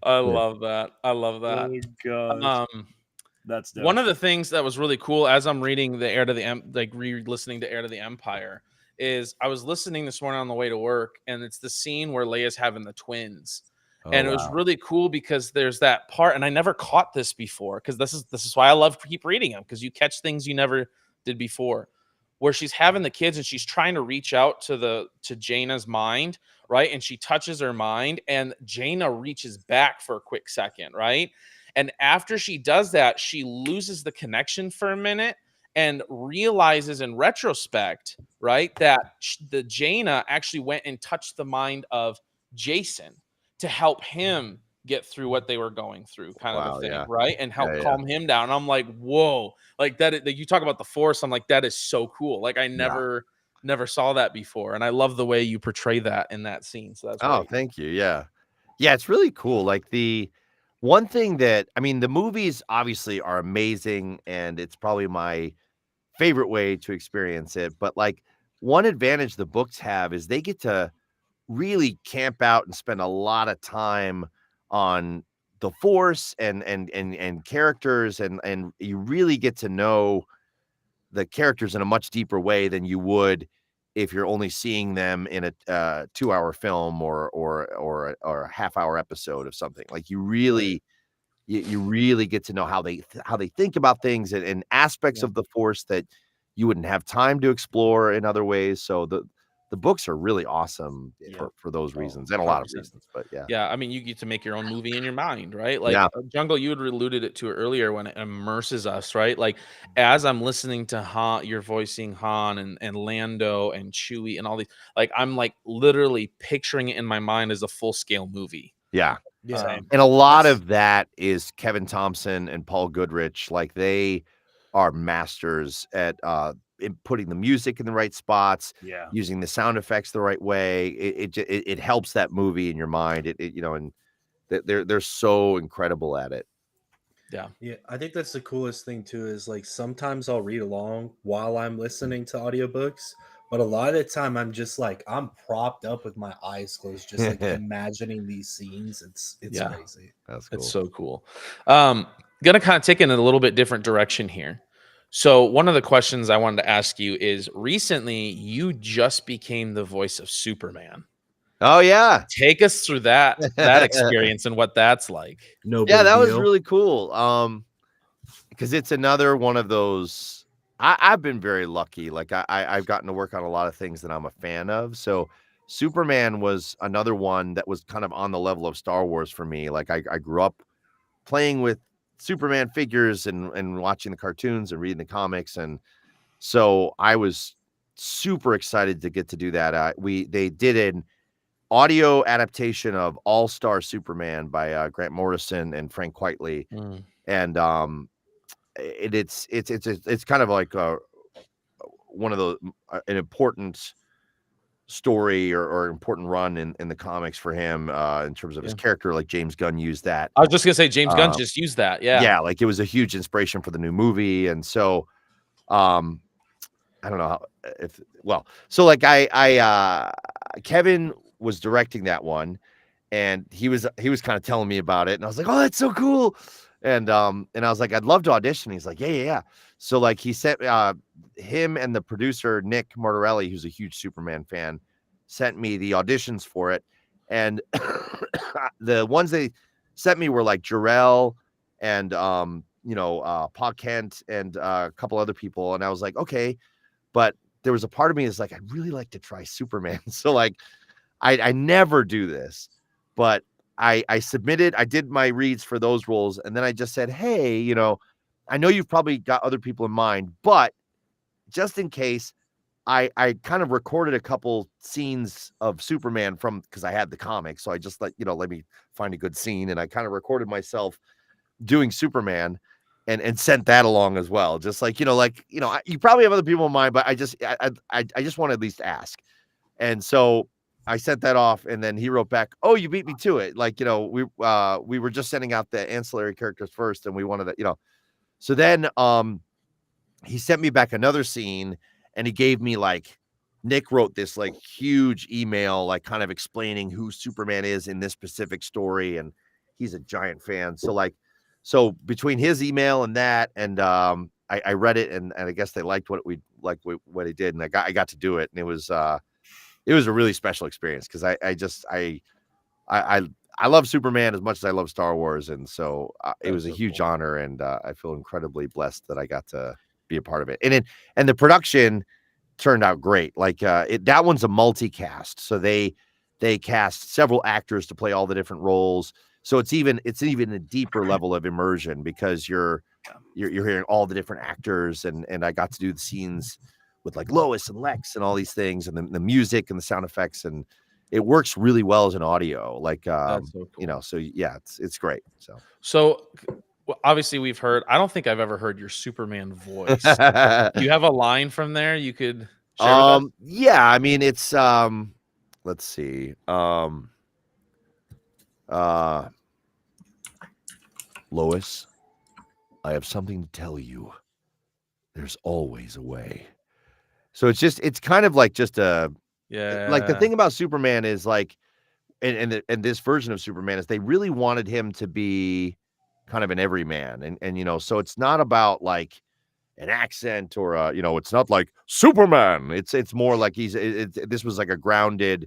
I love that. Oh god. That's dope. One of the things that was really cool as I'm reading the Heir to the re-listening to Heir to the Empire is I was listening this morning on the way to work, and it's the scene where Leia's having the twins. And it was really cool because there's that part, and I never caught this before because this is why I love to keep reading them, because you catch things you never did before, where she's having the kids and she's trying to reach out to Jaina's mind, right? And she touches her mind, and Jaina reaches back for a quick second, right? And after she does that, she loses the connection for a minute and realizes in retrospect, right, that the Jaina actually went and touched the mind of Jason to help him get through what they were going through, kind of a thing, right? And help calm him down. And I'm like, whoa, like that. You talk about the Force. I'm like, that is so cool. Like I never saw that before, and I love the way you portray that in that scene. So that's great. Thank you. Yeah, it's really cool. Like the one thing that the movies obviously are amazing, and it's probably my favorite way to experience it. But like one advantage the books have is they get to really camp out and spend a lot of time on the Force and characters, and you really get to know the characters in a much deeper way than you would if you're only seeing them in a 2-hour film or a half-hour episode of something. Like you really get to know how they think about things and aspects of the Force that you wouldn't have time to explore in other ways. So the books are really awesome for those reasons and a lot of reasons, but I mean, you get to make your own movie in your mind, right? Like Jungle, you had alluded to it earlier when it immerses us, right? Like as I'm listening to Han, you're voicing Han and Lando and Chewie and all these, like I'm like literally picturing it in my mind as a full-scale movie. And a lot of that is Kevin Thompson and Paul Goodrich. Like they are masters at in putting the music in the right spots, using the sound effects the right way. It helps that movie in your mind. And they're so incredible at it. Yeah, I think that's the coolest thing too, is like sometimes I'll read along while I'm listening to audiobooks, but a lot of the time I'm just like I'm propped up with my eyes closed, just like imagining these scenes. It's crazy. That's cool. It's so cool. Gonna kind of take it in a little bit different direction here. So one of the questions I wanted to ask you is, recently you just became the voice of Superman. Oh yeah. Take us through that experience and what that's like. Yeah, that was really cool. Because it's another one of those. I've been very lucky. Like I've gotten to work on a lot of things that I'm a fan of. So Superman was another one that was kind of on the level of Star Wars for me. Like I grew up playing with Superman figures and watching the cartoons and reading the comics, and so I was super excited to get to do that. They did an audio adaptation of All Star Superman by Grant Morrison and Frank Quitely, and it's kind of like one of those an important story or important run in the comics for him in terms of his character. Like James Gunn used that. I was just gonna say James Gunn just used that. Yeah, like it was a huge inspiration for the new movie, and so I don't know how so like Kevin was directing that one, and he was kind of telling me about it, and I was like, oh, that's so cool. And I was like, I'd love to audition. He's like, yeah. So like he sent him and the producer Nick Martorelli, who's a huge Superman fan, sent me the auditions for it. And the ones they sent me were like Jarrell and Pa Kent and a couple other people. And I was like, okay, but there was a part of me that's like, I'd really like to try Superman. So like I never do this, but I submitted, I did my reads for those roles, and then I just said, hey, I know you've probably got other people in mind, but just in case, I kind of recorded a couple scenes of Superman because I had the comic. So I just let me find a good scene, and I kind of recorded myself doing Superman and sent that along as well. Just like, you probably have other people in mind, but I just want to at least ask. And so I sent that off, and then he wrote back, oh, you beat me to it. Like, we were just sending out the ancillary characters first, and we wanted to, so then he sent me back another scene, and he gave me like, Nick wrote this like huge email, like kind of explaining who Superman is in this specific story. And he's a giant fan. So between his email and that, and I read it, and I guess they liked what he did. And I got to do it. And it was a really special experience, because I love Superman as much as I love Star Wars. And so it was a huge honor, and I feel incredibly blessed that I got to be a part of it. And the production turned out great. Like that one's a multicast. So they cast several actors to play all the different roles. So it's even a deeper level of immersion, because you're hearing all the different actors, and I got to do the scenes with like Lois and Lex and all these things, and the music and the sound effects, and it works really well as an audio. Like that's so cool. So yeah, it's great. So obviously we've heard, I don't think I've ever heard your Superman voice. Do you have a line from there you could share with us? Yeah, I mean, it's let's see. Lois, I have something to tell you. There's always a way. So it's kind of like just like the thing about Superman is like, and this version of Superman is they really wanted him to be kind of an everyman, and so it's not about like an accent or it's not like Superman. It's more like this was like a grounded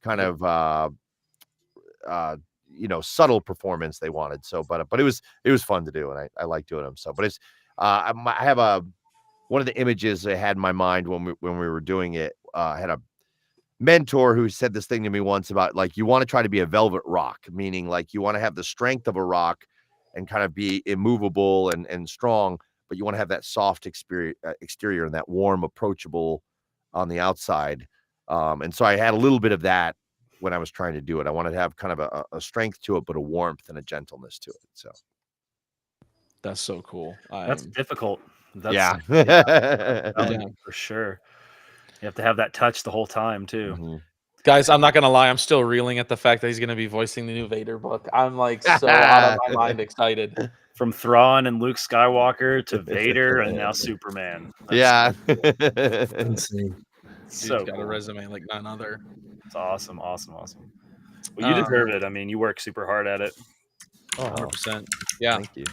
kind of subtle performance they wanted. So but it was fun to do, and I like doing them. So but it's I have one of the images I had in my mind when we were doing it. I had a mentor who said this thing to me once about like, you want to try to be a velvet rock, meaning like you want to have the strength of a rock and kind of be immovable and strong, but you want to have that soft exterior and that warm, approachable on the outside. And so I had a little bit of that when I was trying to do it. I wanted to have kind of a strength to it, but a warmth and a gentleness to it. So that's so cool. That's difficult. Yeah, for sure. You have to have that touch the whole time too. Mm-hmm. Guys, I'm not gonna lie, I'm still reeling at the fact that he's gonna be voicing the new Vader book. I'm like so out of my mind excited. From Thrawn and Luke Skywalker to Vader and now Superman. That's insane. So got a resume like none other. It's awesome. Well, you deserve it. I mean, you work super hard at it. Oh, 100%. Yeah. Thank you.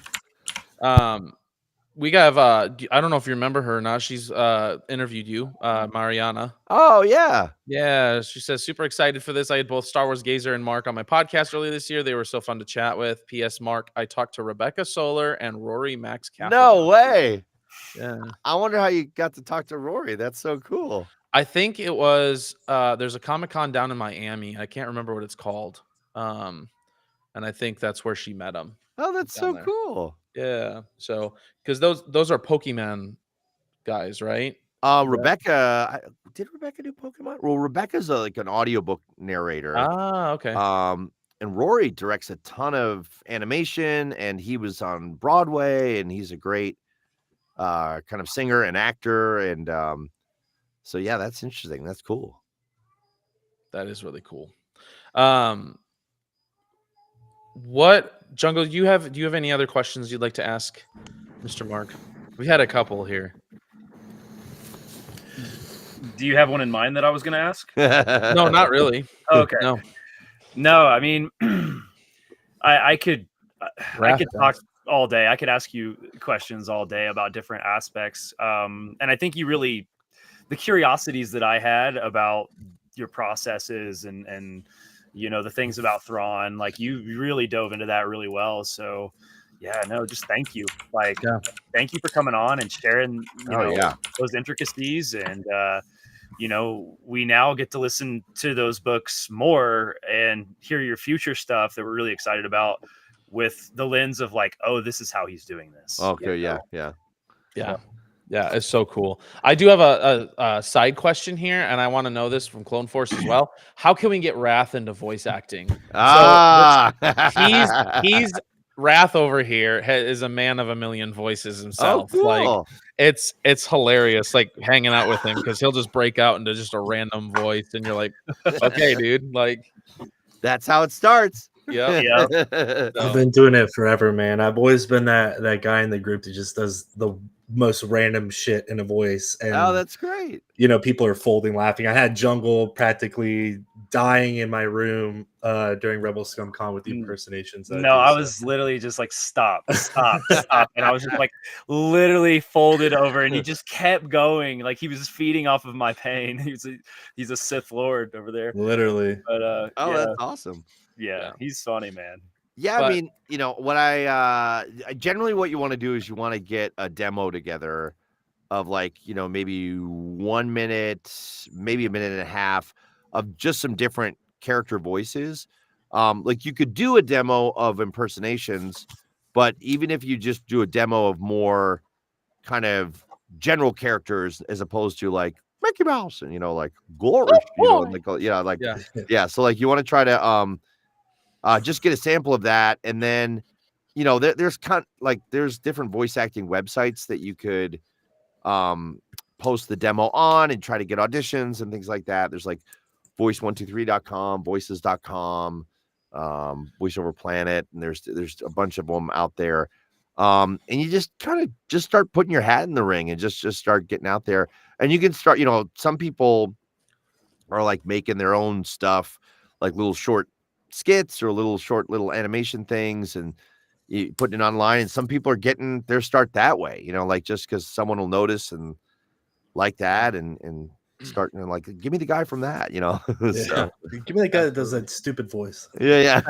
we have I don't know if you remember her or not. She's interviewed you, Mariana. Oh yeah. Yeah, she says super excited for this. I had both Star Wars Gazer and Mark on my podcast earlier this year. They were so fun to chat with. P.S. Mark, I talked to Rebecca Solar and Rory Max Kaplan. No way. Yeah. I wonder how you got to talk to Rory. That's so cool. I think it was there's a Comic-Con down in Miami. I can't remember what it's called. And I think that's where she met him. Oh, that's so cool. Yeah. So because those are Pokemon guys, right? Rebecca, did Rebecca do Pokemon? Well, Rebecca's like an audiobook narrator. Ah, okay. And Rory directs a ton of animation, and he was on Broadway, and he's a great kind of singer and actor. And so yeah, that's interesting. That's cool. That is really cool. What Jungle, do you have any other questions you'd like to ask Mr. Mark? We had a couple here. Do you have one in mind that I was going to ask? No, not really. Okay. No, I mean, I could talk all day. I could ask you questions all day about different aspects. And I think the curiosities that I had about your processes and the things about Thrawn, like you really dove into that really well. So yeah, no, just thank you. Thank you for coming on and sharing, those intricacies. And, we now get to listen to those books more and hear your future stuff that we're really excited about with the lens of like, oh, this is how he's doing this. Okay. Yeah. Yeah, it's so cool. I do have a side question here, and I want to know this from Clone Force as well. How can we get Wrath into voice acting? So he's Wrath over here is a man of a million voices himself. Oh, cool. Like it's hilarious, like hanging out with him because he'll just break out into just a random voice, and you're like, okay, dude, like that's how it starts. Yeah. I've been doing it forever, man. I've always been that guy in the group that just does the most random shit in a voice. And that's great. People are folding laughing. I had Jungle practically dying in my room during Rebel Scum Con with the impersonations. I was literally just like, stop. And I was just like literally folded over, and he just kept going. Like he was feeding off of my pain. He's a Sith Lord over there. Literally. But that's awesome. Yeah, he's funny, man. Yeah, I mean, what I generally what you want to do is you want to get a demo together of like, maybe 1 minute, maybe a minute and a half of just some different character voices. Like you could do a demo of impersonations, but even if you just do a demo of more kind of general characters as opposed to like Mickey Mouse and like Glory, so like you want to try to just get a sample of that, and then there's there's different voice acting websites that you could post the demo on and try to get auditions and things like that. There's like voice123.com, voices.com, Voiceover Planet, and there's a bunch of them out there. And you just kind of just start putting your hat in the ring and just start getting out there. And you can start, some people are like making their own stuff, like little short skits or little animation things, and you putting it online, and some people are getting their start that way, like just because someone will notice and like that and starting to like, give me the guy from that, So, give me the guy that does that stupid voice. Yeah.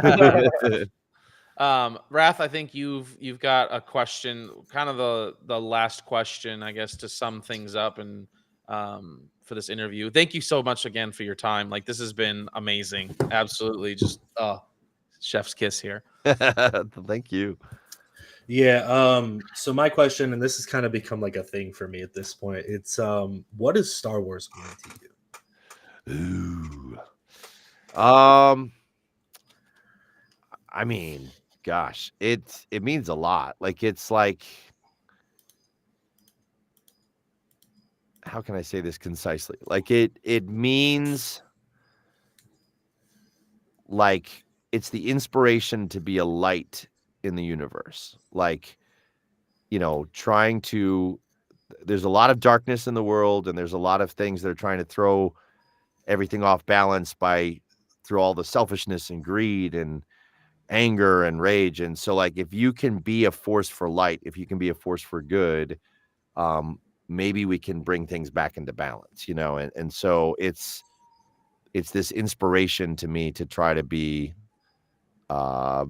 Wrath, I think you've got a question, kind of the last question, I guess, to sum things up and for this interview. Thank you so much again for your time. Like, this has been amazing. Absolutely. Just chef's kiss here. Thank you. Yeah. So my question, and this has kind of become like a thing for me at this point, it's what is Star Wars going to do? I mean, gosh, it means a lot. Like, it's like, how can I say this concisely? Like it means like it's the inspiration to be a light in the universe. Like, trying to, there's a lot of darkness in the world, and there's a lot of things that are trying to throw everything off balance through all the selfishness and greed and anger and rage. And so like, if you can be a force for light, if you can be a force for good, maybe we can bring things back into balance, and so it's this inspiration to me to try to be, a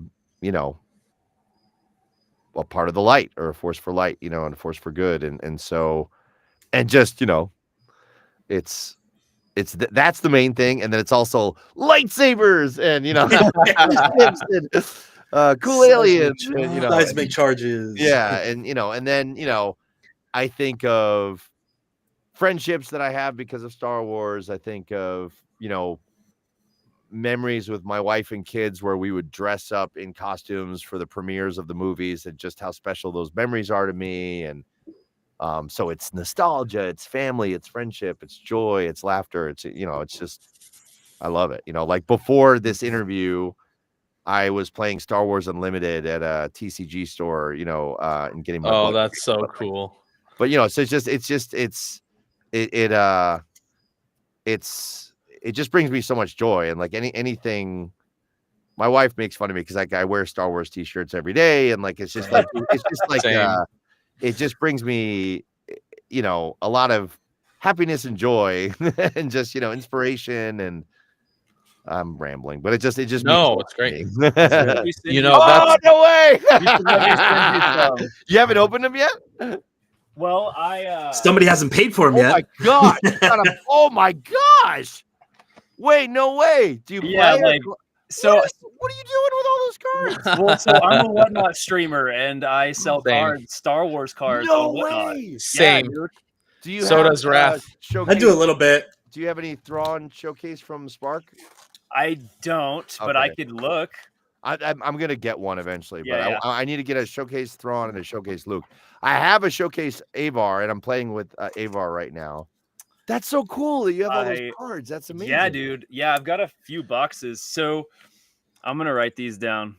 part of the light, or a force for light, and a force for good. And so, and just, it's that's the main thing. And then it's also lightsabers and, cool aliens, and, seismic charges. Yeah. And, and then, I think of friendships that I have because of Star Wars. I think of, memories with my wife and kids where we would dress up in costumes for the premieres of the movies, and just how special those memories are to me. And so it's nostalgia, it's family, it's friendship, it's joy, it's laughter. It's, it's just, I love it. Like before this interview, I was playing Star Wars Unlimited at a TCG store, and getting my Oh, that's so cool. But so it just brings me so much joy. And like anything, my wife makes fun of me because I wear Star Wars t-shirts every day, and like it just it just brings me, a lot of happiness and joy and just, inspiration. And I'm rambling, but it just no, it's great. Oh, no way. You haven't opened them yet? Well, somebody hasn't paid for them yet. My God. Oh my gosh. Wait, no way. Do you play? So what are you doing with all those cards? Well, so I'm a Whatnot streamer, and I sell cards, Star Wars cards. No on Whatnot. way. Same. Yeah, do you? So does Raph. I do a little bit. Do you have any Thrawn showcase from Spark? I don't, but I could look. I'm gonna get one eventually, but Yeah. I need to get a showcase Thrawn and a showcase Luke. I have a showcase Avar, and I'm playing with Avar right now. That's so cool that you have all those cards. That's amazing. Yeah, dude. Yeah, I've got a few boxes. So I'm gonna write these down.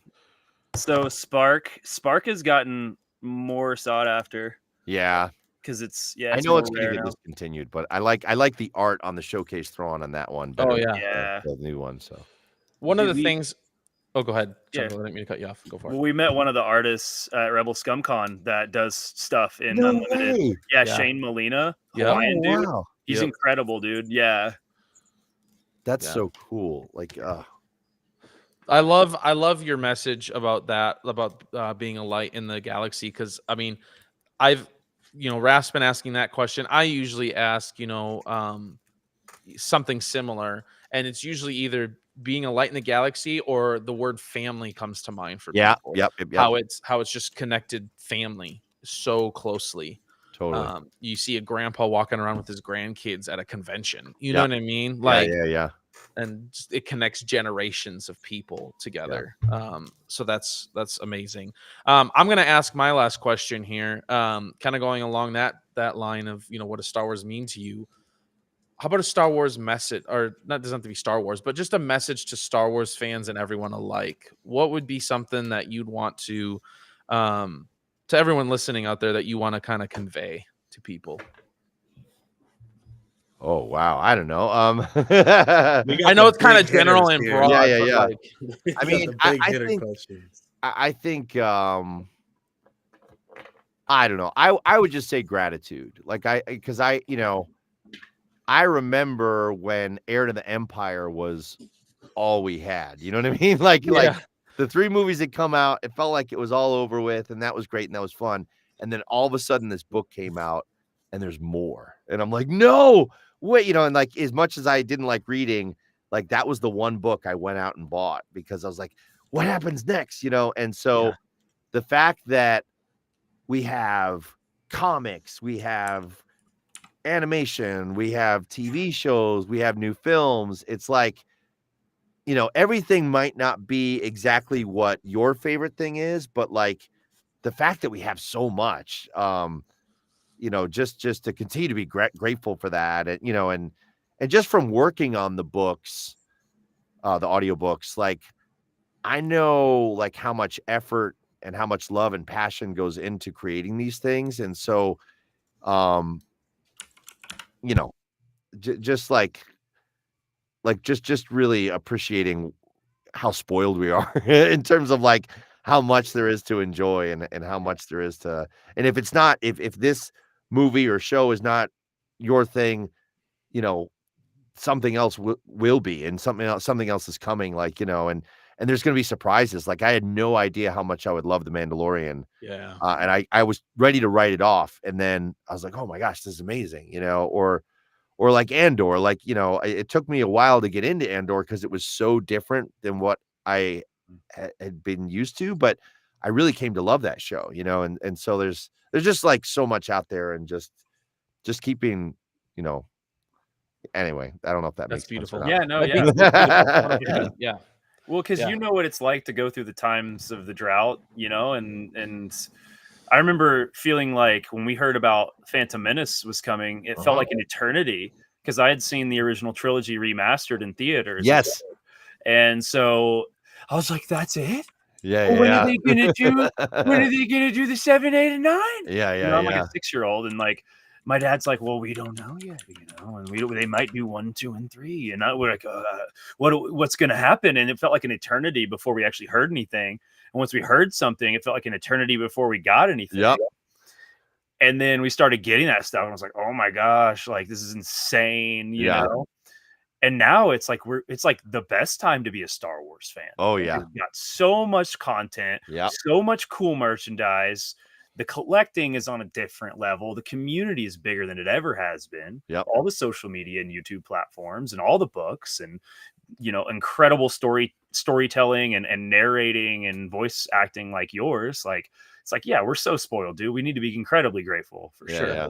So Spark has gotten more sought after. Yeah. Because it's I know it's gonna get discontinued, but I like the art on the showcase Thrawn on that one. Oh yeah. The new one. So one of the things. Oh, go ahead. Yeah. I didn't mean to cut you off. Go for it. Well, we met one of the artists at Rebel ScumCon that does stuff in no Unlimited. Way. Yeah, Shane Molina. Yeah. Hawaiian dude. Wow. He's incredible, dude. Yeah. That's so cool. Like, I love your message about that, about being a light in the galaxy. Cause I mean, Raph's been asking that question. I usually ask, something similar, and it's usually either being a light in the galaxy or the word family comes to mind for people. Yep. How it's just connected family so closely. Totally. You see a grandpa walking around with his grandkids at a convention. You know what I mean? Like, yeah. And it connects generations of people together. Yeah. So that's amazing. I'm going to ask my last question here, kind of going along that line of, what does Star Wars mean to you? How about a Star Wars message, or not, doesn't have to be Star Wars, but just a message to Star Wars fans and everyone alike? What would be something that you'd want to everyone listening out there that you want to kind of convey to people? Oh wow, I don't know. I know it's kind of general and broad. Yeah. Like, I mean, I think I don't know. I would just say gratitude. Like because I remember when Heir to the Empire was all we had. You know what I mean? Like the 3 movies that come out, it felt like it was all over with, and that was great and that was fun. And then all of a sudden this book came out and there's more. And I'm like, no, wait, and like as much as I didn't like reading, like that was the one book I went out and bought because I was like, what happens next? And so the fact that we have comics, we have animation, we have TV shows, we have new films. It's like, everything might not be exactly what your favorite thing is, but like the fact that we have so much, just to continue to be grateful for that. And, and just from working on the books, the audiobooks, like I know like how much effort and how much love and passion goes into creating these things. And so, just really appreciating how spoiled we are in terms of like how much there is to enjoy and how much there is to, and if it's not, if this movie or show is not your thing, you know, something else will be, and something else is coming, like, you know, and there's going to be surprises. Like I had no idea how much I would love The Mandalorian. Yeah. And I was ready to write it off, and then I was like, oh my gosh, this is amazing, you know, or like Andor, like, you know, it took me a while to get into Andor because it was so different than what I had been used to, but I really came to love that show, you know, and so there's just like so much out there, and just keeping, you know, anyway, I don't know if that That's makes beautiful. sense. Yeah, no, yeah. Yeah. Well, because you know what it's like to go through the times of the drought, you know, and I remember feeling like when we heard about Phantom Menace was coming, it felt like an eternity because I had seen the original trilogy remastered in theaters. Yes. And so I was like, that's it? Yeah, well, yeah. When are they gonna do? When are they gonna do the 7, 8, and 9? Yeah, you know, I'm like a 6-year-old, and like my dad's like, well, we don't know yet, you know, and they might do 1, 2, and 3, and we're like, what's gonna happen? And it felt like an eternity before we actually heard anything. And once we heard something, it felt like an eternity before we got anything. Yep. And then we started getting that stuff, and I was like, oh my gosh, like this is insane, you know. And now it's like it's like the best time to be a Star Wars fan. Oh yeah. We've got so much content, so much cool merchandise. The collecting is on a different level. The community is bigger than it ever has been. All the social media and YouTube platforms and all the books and, you know, incredible storytelling and narrating and voice acting like yours. Like, it's like, yeah, we're so spoiled, dude. We need to be incredibly grateful for sure. Yeah.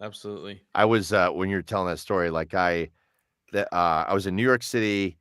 Absolutely. I was, when you're telling that story, like I was in New York City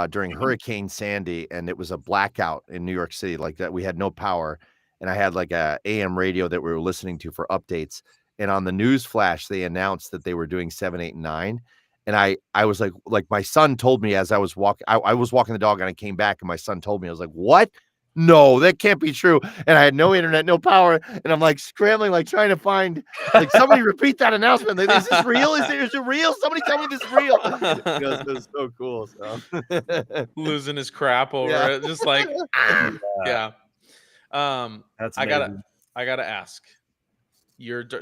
during Hurricane Sandy, and it was a blackout in New York City, like that. We had no power, and I had like a AM radio that we were listening to for updates. And on the news flash, they announced that they were doing 7, 8, and 9. And I was like my son told me as I was walking, I was walking the dog, and I came back, and my son told me, I was like, what? No, that can't be true. And I had no internet, no power. And I'm like scrambling, like trying to find, like, somebody repeat that announcement. Like, is this real? Is it real? Somebody tell me this is real. It was so cool. So losing his crap over it. Just like, yeah. That's amazing. I gotta ask,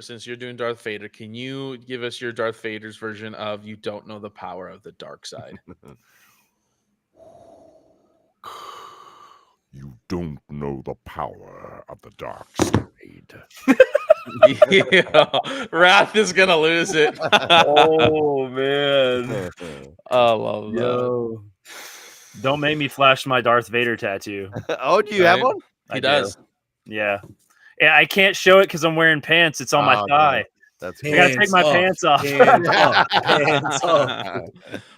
since you're doing Darth Vader, can you give us your Darth Vader's version of "You don't know the power of the dark side"? You don't know the power of the dark side. Yeah, Wrath is gonna lose it. Oh man, I love that. Yo. Don't make me flash my Darth Vader tattoo. Oh, do you have one? He does. Yeah. Yeah, I can't show it because I'm wearing pants. It's on my thigh. Man. That's I gotta take my pants off. Pants off.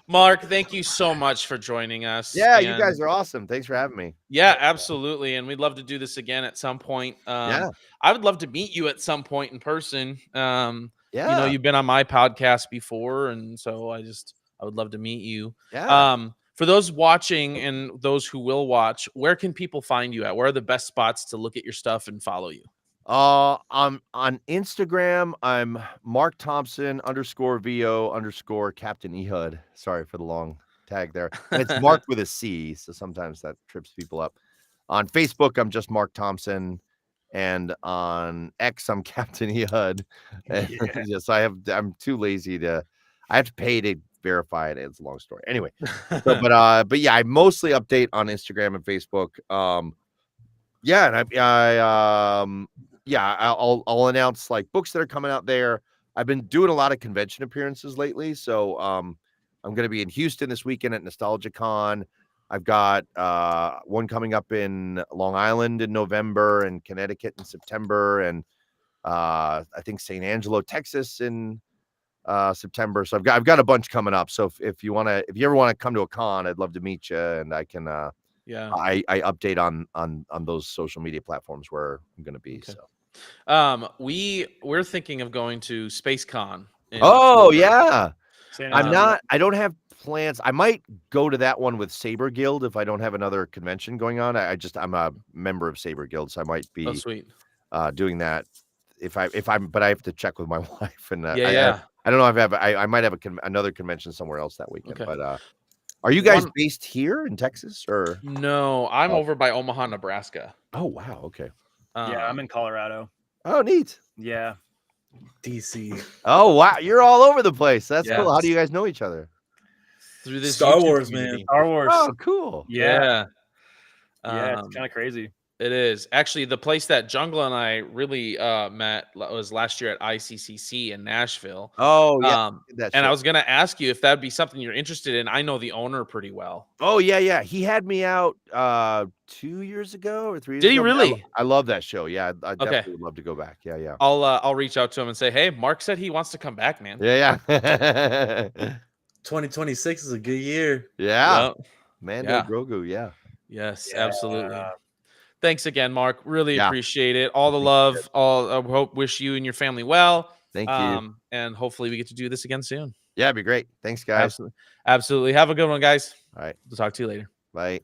Mark, thank you so much for joining us. Yeah, you guys are awesome. Thanks for having me. Yeah, absolutely. And we'd love to do this again at some point. I would love to meet you at some point in person. You know, you've been on my podcast before, and so I would love to meet you. Yeah. For those watching and those who will watch, where can people find you at? Where are the best spots to look at your stuff and follow you? On Instagram, I'm Marc Thompson _VO _ Ehud. Sorry for the long tag there. And it's Mark with a C, so sometimes that trips people up. On Facebook, I'm just Marc Thompson, and on X, I'm Captain Ehud. Yes, I'm too lazy to. I have to pay to verify it. It's a long story. Anyway, but yeah, I mostly update on Instagram and Facebook. And I'll announce like books that are coming out there. I've been doing a lot of convention appearances lately, so I'm going to be in Houston this weekend at NostalgiaCon. I've got one coming up in Long Island in November, and Connecticut in September, and I think St. Angelo, Texas in September. So I've got a bunch coming up. So if you ever want to come to a con, I'd love to meet you, and I can I update on those social media platforms where I'm going to be. Okay. So we're thinking of going to SpaceCon. Yeah. I don't have plans. I might go to that one with Saber Guild if I don't have another convention going on. I'm a member of Saber Guild, so I might be doing that but I have to check with my wife, and I don't know if I might have another convention somewhere else that weekend. Okay. But Are you guys based here in Texas or? No, I'm over by Omaha, Nebraska. Oh wow, okay. Yeah, I'm in Colorado. Oh, neat. Yeah. DC. Oh wow, you're all over the place. That's Yes. cool. How do you guys know each other? Through this Star YouTube Wars, community. man. Star Wars. Oh, cool. Yeah. It's kind of crazy. It is. Actually, the place that Jungle and I really met was last year at ICCC in Nashville. Oh, yeah. And I was going to ask you if that'd be something you're interested in. I know the owner pretty well. Oh, yeah. He had me out 2 years ago or 3 years ago. Did he really? I love that show. Yeah, I definitely would love to go back. Yeah. I'll reach out to him and say, hey, Mark said he wants to come back, man. Yeah. 2026 is a good year. Yeah. Yep. Mando Grogu, yeah. Yes, absolutely. Thanks again, Mark. Really appreciate it. All the love. Wish you and your family well. Thank you. And hopefully we get to do this again soon. Yeah, it'd be great. Thanks, guys. Absolutely. Have a good one, guys. All right. We'll talk to you later. Bye.